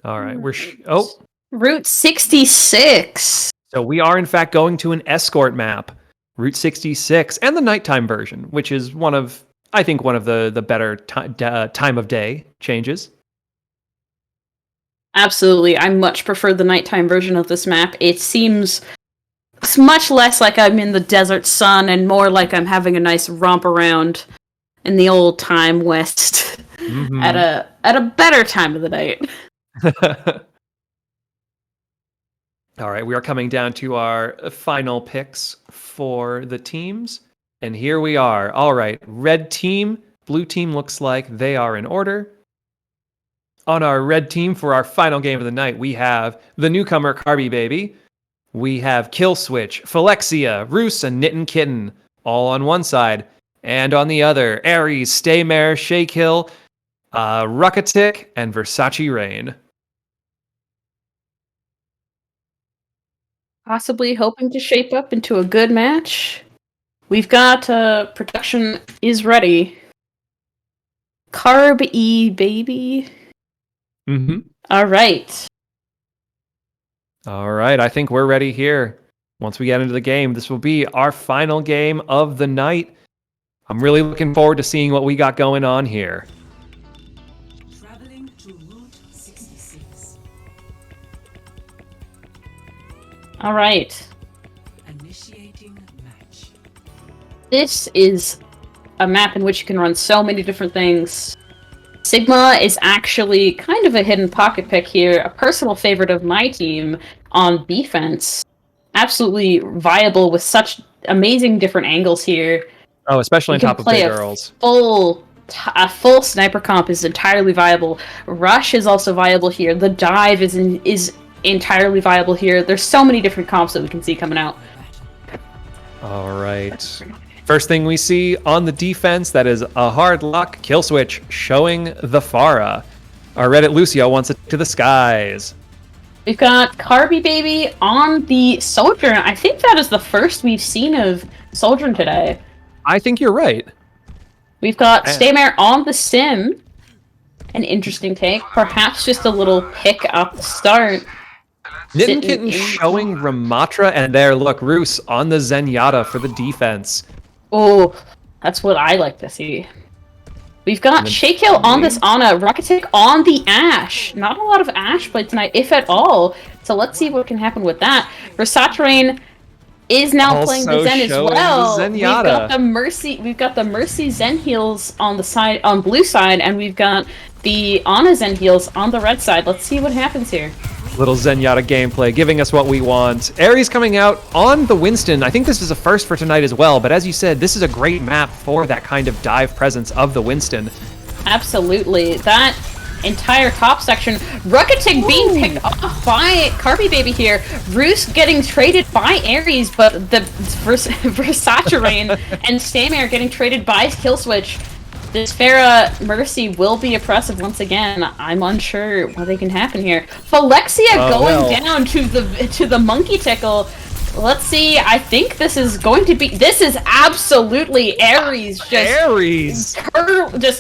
All right, Route 66. So we are in fact going to an escort map, Route 66, and the nighttime version, which is I think one of the better time of day changes. Absolutely. I much prefer the nighttime version of this map. It seems much less like I'm in the desert sun and more like I'm having a nice romp around in the old time west at a better time of the night. All right, we are coming down to our final picks for the teams. And here we are. All right, red team, blue team looks like they are in order. On our red team for our final game of the night, we have the newcomer Carby Baby. We have Killswitch, Phylexia, Roos, and Knittin' Kitten, all on one side. And on the other, Ares, Staymare, Shaykill, Ruckatic, and Versace Rain. Possibly hoping to shape up into a good match. We've got production is ready. Carb Baby. Mm-hmm. All right. All right, I think we're ready here. Once we get into the game, this will be our final game of the night. I'm really looking forward to seeing what we got going on here. Traveling to Route 66. All right. Initiating match. This is a map in which you can run so many different things. Sigma is actually kind of a hidden pocket pick here, a personal favorite of my team on defense. Absolutely viable with such amazing different angles here. Oh, especially on top of big girls. A full sniper comp is entirely viable. Rush is also viable here. The dive is entirely viable here. There's so many different comps that we can see coming out. All right. First thing we see on the defense, that is a hard lock Killswitch showing the Pharah. Our Reddit Lucio wants it to the skies. We've got Carby Baby on the Sojourn. I think that is the first we've seen of Sojourn today. I think you're right. We've got Staymare on the Sim. An interesting take. Perhaps just a little pick up the start. Knittin' Kitten showing Ramatra, and there, look, Roos on the Zenyatta for the defense. Oh, that's what I like to see. We've got Shaykill on this Ana, Ruckatic on the Ashe. Not a lot of Ashe play tonight, if at all. So let's see what can happen with that. Versace Rain is now Also playing the Zen as well. the We've Zenyatta. got the Mercy Zen heals on the side, on blue side, and we've got the Ana Zen heals on the red side. Let's see what happens here. Little Zenyatta gameplay, giving us what we want. Ares coming out on the Winston. I think this is a first for tonight as well, but as you said, this is a great map for that kind of dive presence of the Winston. Absolutely. That entire top section, Ruckatic being picked off by Carby Baby here. Roos getting traded by Ares, but the Versace Rain and Staymare getting traded by Killswitch. This Pharah Mercy will be oppressive once again. I'm unsure what they can happen here. Phylexia going down to the monkey tickle. Let's see. I think this is going to be. This is absolutely Ares. Just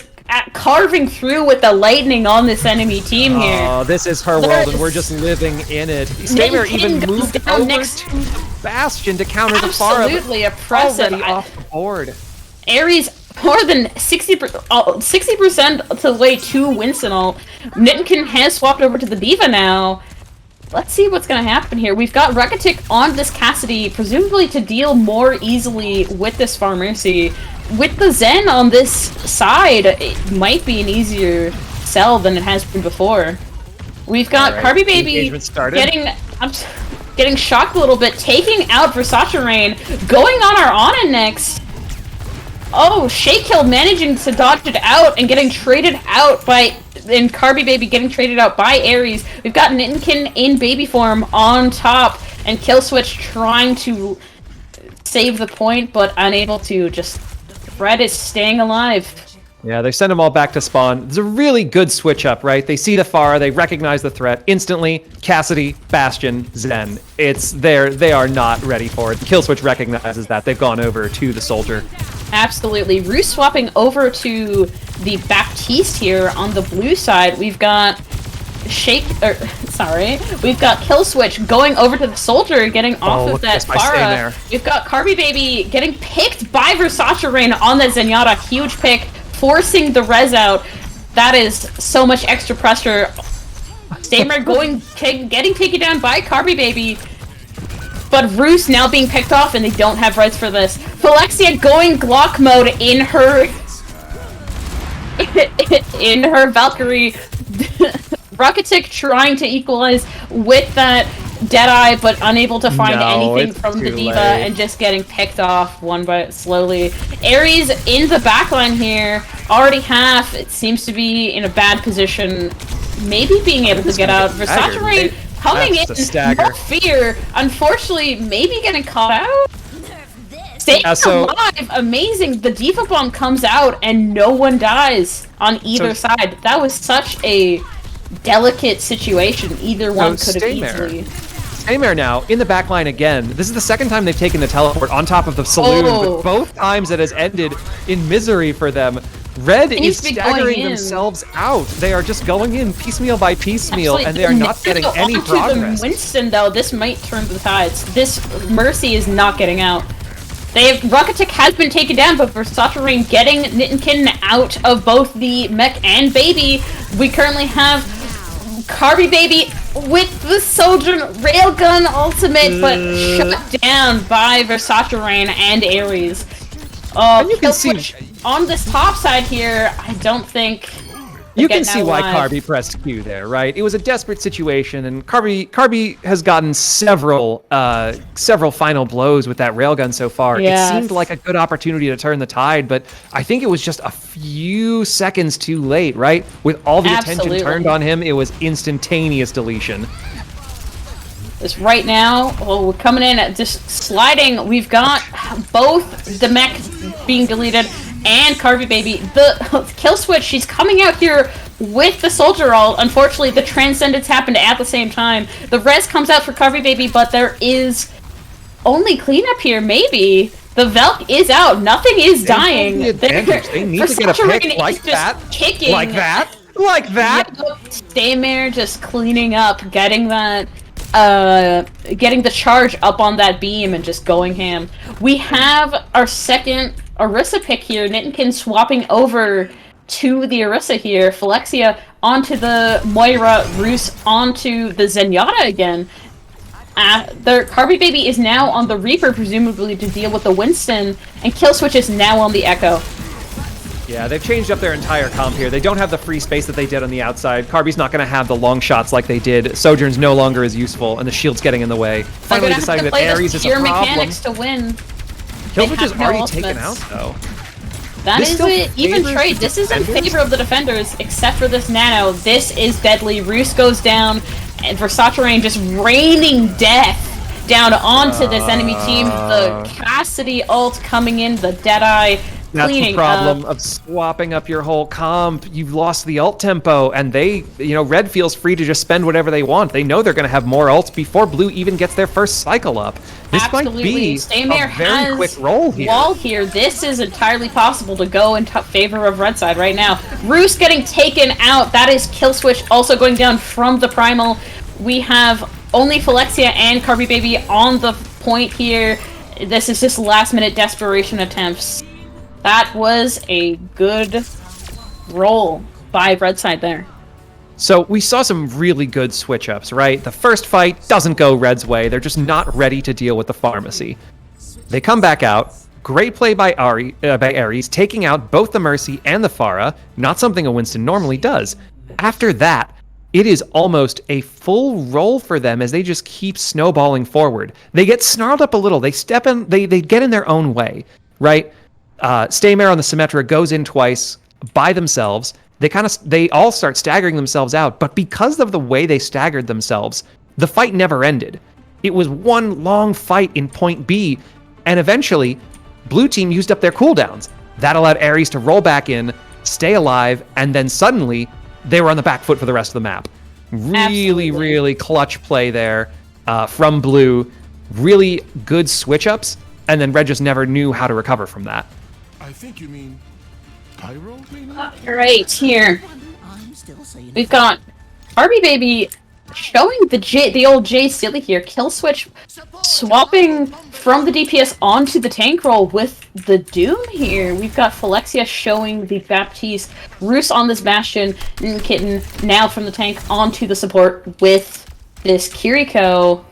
carving through with the lightning on this enemy team here. Oh, this is her world, and we're just living in it. Stamer even moved over to the Bastion to counter the Pharah. Absolutely oppressive. Already off the board. Ares more than 60% to the way to Winston ult. Nittenkin has swapped over to the D.Va now. Let's see what's going to happen here. We've got Rekatic on this Cassidy, presumably to deal more easily with this Pharmercy. With the Zen on this side, it might be an easier sell than it has been before. We've got Carby Baby getting shocked a little bit, taking out Versace Rain, going on our Ana next. Oh, Shakehill managing to dodge it out and getting traded out and Carby Baby getting traded out by Ares. We've got Nittenkin in baby form on top, and Killswitch trying to save the point, but unable to. Just Fred is staying alive. Yeah, they send them all back to spawn. It's a really good switch up, right? They see the Pharah, they recognize the threat instantly. Cassidy, Bastion, Zen. It's there. They are not ready for it. Killswitch recognizes that. They've gone over to the soldier. Absolutely. Roos swapping over to the Baptiste here on the blue side. We've got we've got Killswitch going over to the soldier, getting off of that Pharah. We've got Carby Baby getting picked by Versace Rain on that Zenyatta. Huge pick, forcing the res out. That is so much extra pressure. Stamer getting taken down by Carby Baby. But Roos now being picked off, and they don't have res for this. Phylexia going Glock mode in her Valkyrie. Rekatic trying to equalize with that Deadeye, but unable to find anything from the D.Va and just getting picked off slowly. Ares in the backline here, already half. It seems to be in a bad position, maybe being able to get out. Versace Rain coming in, no fear. Unfortunately, maybe getting caught out. Staying alive, amazing. The D.Va bomb comes out and no one dies on either side. That was such a delicate situation. Either one could have easily. Stamer now in the back line again. This is the second time they've taken the teleport on top of the saloon, but both times it has ended in misery for them. Red is staggering themselves out. They are just going in piecemeal by piecemeal, and they are not getting any progress. To Winston, though, this might turn the tides. This Mercy is not getting out. Rekatic has been taken down, but Versace Rain getting Nittenkin out of both the mech and baby. We currently have Carby Baby with the Soldier Railgun ultimate, but shut down by Versace Rain and Ares. You can see on this top side here, I don't think you can see why Carby pressed Q there, right? It was a desperate situation, and Carby has gotten several final blows with that railgun so far. It seemed like a good opportunity to turn the tide, but I think it was just a few seconds too late, right? With all the attention turned on him, it was instantaneous deletion. This right now, we're coming in, just sliding. We've got both the mech being deleted and Carby Baby. The Killswitch, she's coming out here with the Soldier ult. Unfortunately, the Transcendence happened at the same time. The res comes out for Carby Baby, but there is only cleanup here, maybe. The Velk is out. Nothing is dying. They need to get a pick like that. Kicking. Like that. Like that. Staymare just cleaning up, getting that. Getting the charge up on that beam and just going ham. We have our second Orisa pick here. Nittenkin swapping over to the Orisa here. Phylexia onto the Moira. Roos onto the Zenyatta again. The Carby Baby is now on the Reaper, presumably to deal with the Winston, and Killswitch is now on the Echo. Yeah, they've changed up their entire comp here. They don't have the free space that they did on the outside. Carby's not going to have the long shots like they did. Sojourn's no longer as useful, and the shield's getting in the way. Finally deciding that Ares is a problem. Mechanics to win. Killswitch is already taken out, though. That is it. Even trade. This is in favor of the defenders, except for this nano. This is deadly. Roos goes down, and Versace Rain just raining death down onto this enemy team. The Cassidy ult coming in, the Deadeye. That's the cleaning problem up. of swapping up your whole comp. You've lost the ult tempo, and Red feels free to just spend whatever they want. They know they're going to have more ults before Blue even gets their first cycle up. This might be Staymare a very quick roll here. Wall here. This is entirely possible to go in favor of red side right now. Roos getting taken out. That is kill switch also going down from the primal. We have only Phylexia and Carby Baby on the point here. This is just last minute desperation attempts. That was a good roll by red side there. So we saw some really good switch ups, right? The first fight doesn't go Red's way. They're just not ready to deal with the pharmacy. They come back out. Great play by Ares, taking out both the Mercy and the Pharah, not something a Winston normally does. After that, it is almost a full roll for them as they just keep snowballing forward. They get snarled up a little. They step in, they get in their own way, right? Staymare on the Symmetra goes in twice by themselves. They all start staggering themselves out, but because of the way they staggered themselves, the fight never ended. It was one long fight in point B, and eventually, blue team used up their cooldowns. That allowed Ares to roll back in, stay alive, and then suddenly, they were on the back foot for the rest of the map. Really clutch play there from blue. Really good switch-ups, and then red just never knew how to recover from that. I think you mean pyro, maybe? Right here, we've got Carby Baby showing the old J silly here. Kill switch swapping from the DPS onto the tank role with the Doom here. We've got Phylexia showing the Baptiste, Roos on this Bastion, and Kitten now from the tank onto the support with this Kiriko.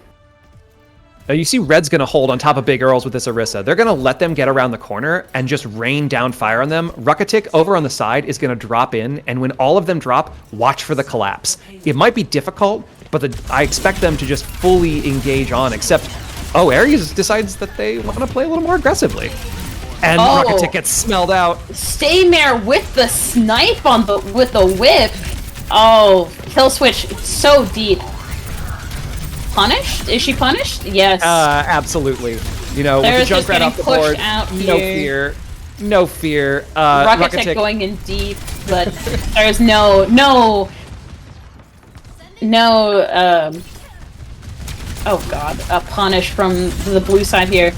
Now you see Red's going to hold on top of Big Earls with this Orisa. They're going to let them get around the corner and just rain down fire on them. Ruckatic over on the side is going to drop in, and when all of them drop, watch for the collapse. It might be difficult, but I expect them to just fully engage on, except, Ares decides that they want to play a little more aggressively. And Ruckatic gets smelled out. Staymare with the snipe with the whip. Oh, kill switch so deep. Punished? Is she punished? Yes. Absolutely. There's with the Junkrat off the board, no fear. Ruckatic going in deep, but there's no, oh god, a punish from the blue side here.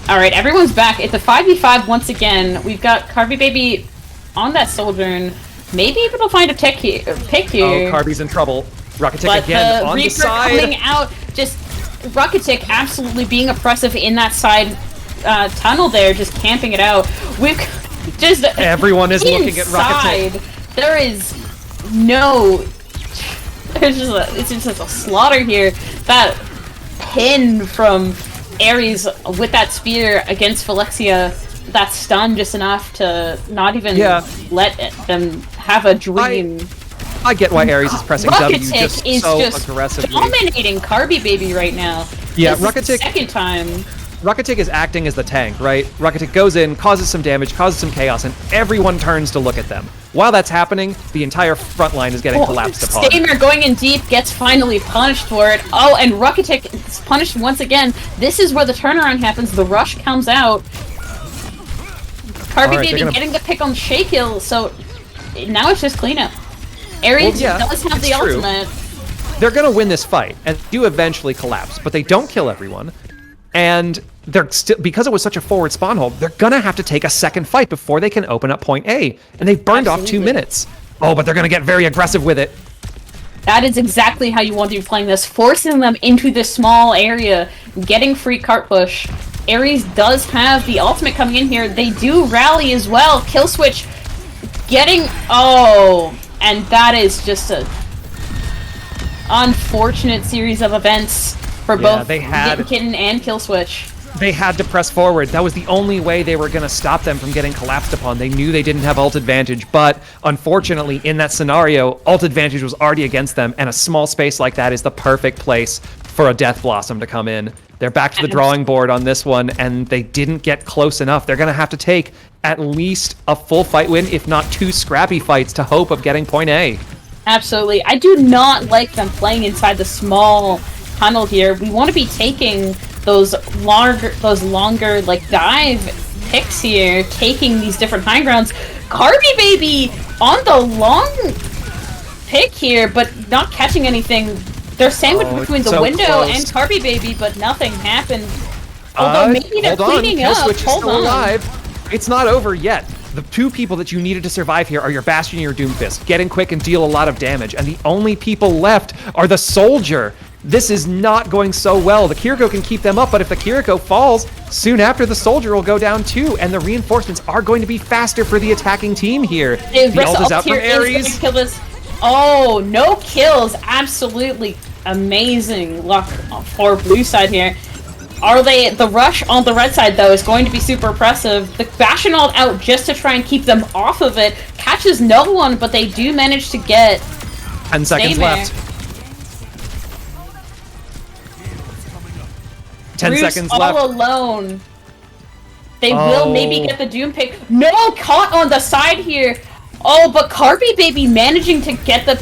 Alright, everyone's back. It's a 5v5 once again. We've got Carby Baby on that Sojourn. Maybe able to find a pick here. Carby's in trouble. Ruckatic But again the on Reaper the side. coming out, just Ruckatic absolutely being oppressive in that side tunnel there, just camping it out. We've just everyone is looking at Ruckatic. There is no. It's just a slaughter here. That pin from Ares with that spear against Phylexia, that stun just enough to not even let them have a dream. I get why Ares is pressing W just is so just aggressively. Dominating Carby Baby right now. Yeah, this Ruckatic. Is the second time. Ruckatic is acting as the tank, right? Ruckatic goes in, causes some damage, causes some chaos, and everyone turns to look at them. While that's happening, the entire front line is getting collapsed upon. Staymare going in deep gets finally punished for it. Oh, and Ruckatic is punished once again. This is where the turnaround happens. The rush comes out. Carby Baby getting the pick on Shakill, so now it's just cleanup. Ares does have the ultimate. They're going to win this fight, and do eventually collapse, but they don't kill everyone. And they're still, because it was such a forward spawn hold, they're going to have to take a second fight before they can open up point A. And they've burned off 2 minutes. Oh, but they're going to get very aggressive with it. That is exactly how you want to be playing this, forcing them into this small area, getting free cart push. Ares does have the ultimate coming in here. They do rally as well. Kill switch getting... Oh... And that is just a unfortunate series of events for both Kitten and Killswitch. They had to press forward. That was the only way they were going to stop them from getting collapsed upon. They knew they didn't have ult advantage, but unfortunately, in that scenario, ult advantage was already against them, and a small space like that is the perfect place for a Death Blossom to come in. They're back to the drawing board on this one, and they didn't get close enough. They're going to have to take at least a full fight win, if not 2 scrappy fights, to hope of getting point A. Absolutely. I do not like them playing inside the small tunnel here. We want to be taking those longer like dive picks here, taking these different high grounds. Carby Baby on the long pick here, but not catching anything. They're sandwiched between the so window close. and Carby Baby, but nothing happened. Although maybe they're cleaning Kill up. Switch is Hold still on. alive. It's not over yet. The two people that you needed to survive here are your Bastion and your Doomfist. Get in quick and deal a lot of damage. And the only people left are the Soldier. This is not going so well. The Kiriko can keep them up, but if the Kiriko falls, soon after the Soldier will go down too, and the reinforcements are going to be faster for the attacking team here. The ult is out from Ares. Kill this. Oh, no kills. Absolutely amazing luck for blue side here. The rush on the red side, though, is going to be super impressive. The Bastion ult out just to try and keep them off of it. Catches no one, but they do manage to get 10 seconds left. 10 Bruce seconds all left. alone. They will maybe get the Doom pick. No, caught on the side here. Oh, but Carby Baby managing to get the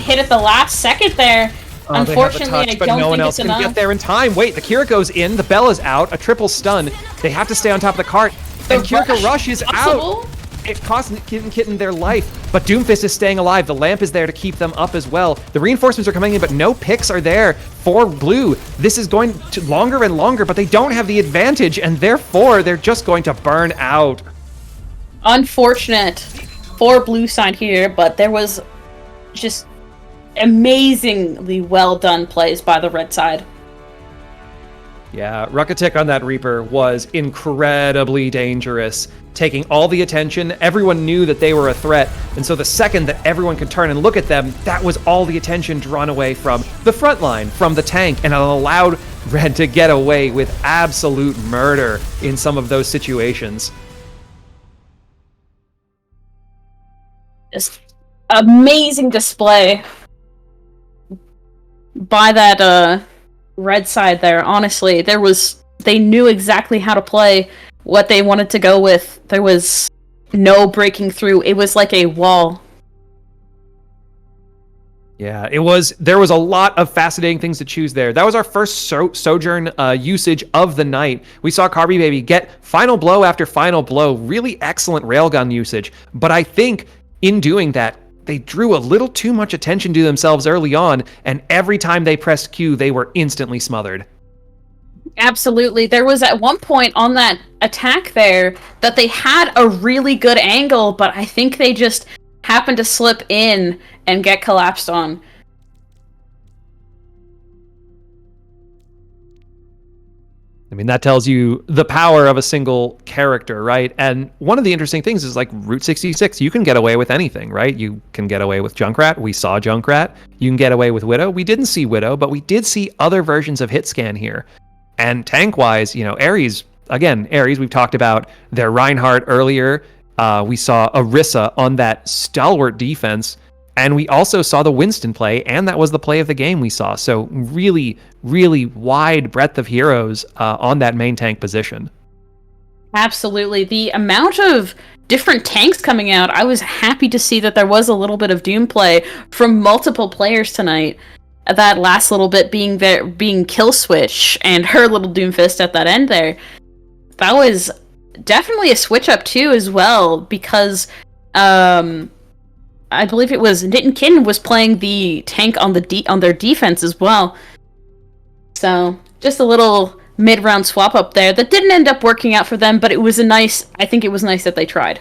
hit at the last second there. Unfortunately, touch, I but don't no one think else it's can enough. get there in time. Wait, the Kiriko's in, the Bella's out, a triple stun. They have to stay on top of the cart. The And Kiriko Rush is possible? out. It cost Kitten their life, but Doomfist is staying alive. The lamp is there to keep them up as well. The reinforcements are coming in, but no picks are there for blue. This is going to longer and longer, but they don't have the advantage, and therefore they're just going to burn out. Unfortunate for blue side here, but there was just amazingly well done plays by the red side. Yeah, Ruckatic on that Reaper was incredibly dangerous, taking all the attention. Everyone knew that they were a threat, and so the second that everyone could turn and look at them, that was all the attention drawn away from the front line, from the tank, and it allowed Red to get away with absolute murder in some of those situations. Just amazing display by that red side there. Honestly, they knew exactly how to play, what they wanted to go with. There was no breaking through. It was like a wall. Yeah, there was a lot of fascinating things to choose there. That was our first Sojourn usage of the night. We saw Carby Baby get final blow after final blow. Really excellent railgun usage. But I think in doing that, they drew a little too much attention to themselves early on, and every time they pressed Q, they were instantly smothered. Absolutely. There was at one point on that attack there that they had a really good angle, but I think they just happened to slip in and get collapsed on. I mean, that tells you the power of a single character, right? And one of the interesting things is, like, Route 66, you can get away with anything, right? You can get away with Junkrat. We saw Junkrat. You can get away with Widow. We didn't see Widow, but we did see other versions of Hitscan here. And tank-wise, Ares, we've talked about their Reinhardt earlier. We saw Orisa on that stalwart defense. And we also saw the Winston play, and that was the play of the game we saw. So really, really wide breadth of heroes on that main tank position. Absolutely. The amount of different tanks coming out, I was happy to see that there was a little bit of Doom play from multiple players tonight. That last little bit being Kill Switch and her little Doomfist at that end there. That was definitely a switch up too as well, because I believe it was Knittenkin was playing the tank on their defense as well. So just a little mid-round swap up there that didn't end up working out for them, but I think it was nice that they tried.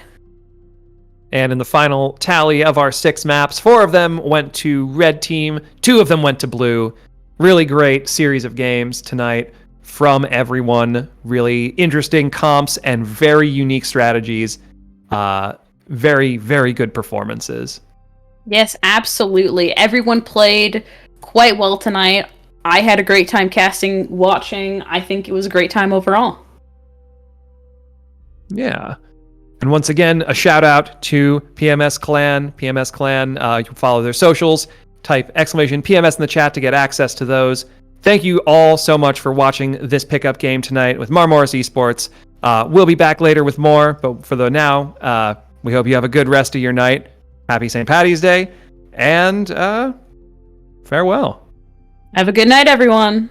And in the final tally of our 6 maps, 4 of them went to red team, 2 of them went to blue. Really great series of games tonight from everyone. Really interesting comps and very unique strategies. Very, very good performances. Yes, absolutely. Everyone played quite well tonight. I had a great time casting, watching. I think it was a great time overall. Yeah. And once again, a shout out to PMS Clan. PMS Clan, you can follow their socials. Type !PMS in the chat to get access to those. Thank you all so much for watching this pickup game tonight with Marmoris Esports. We'll be back later with more, but for the now, we hope you have a good rest of your night. Happy St. Paddy's Day, and farewell. Have a good night, everyone.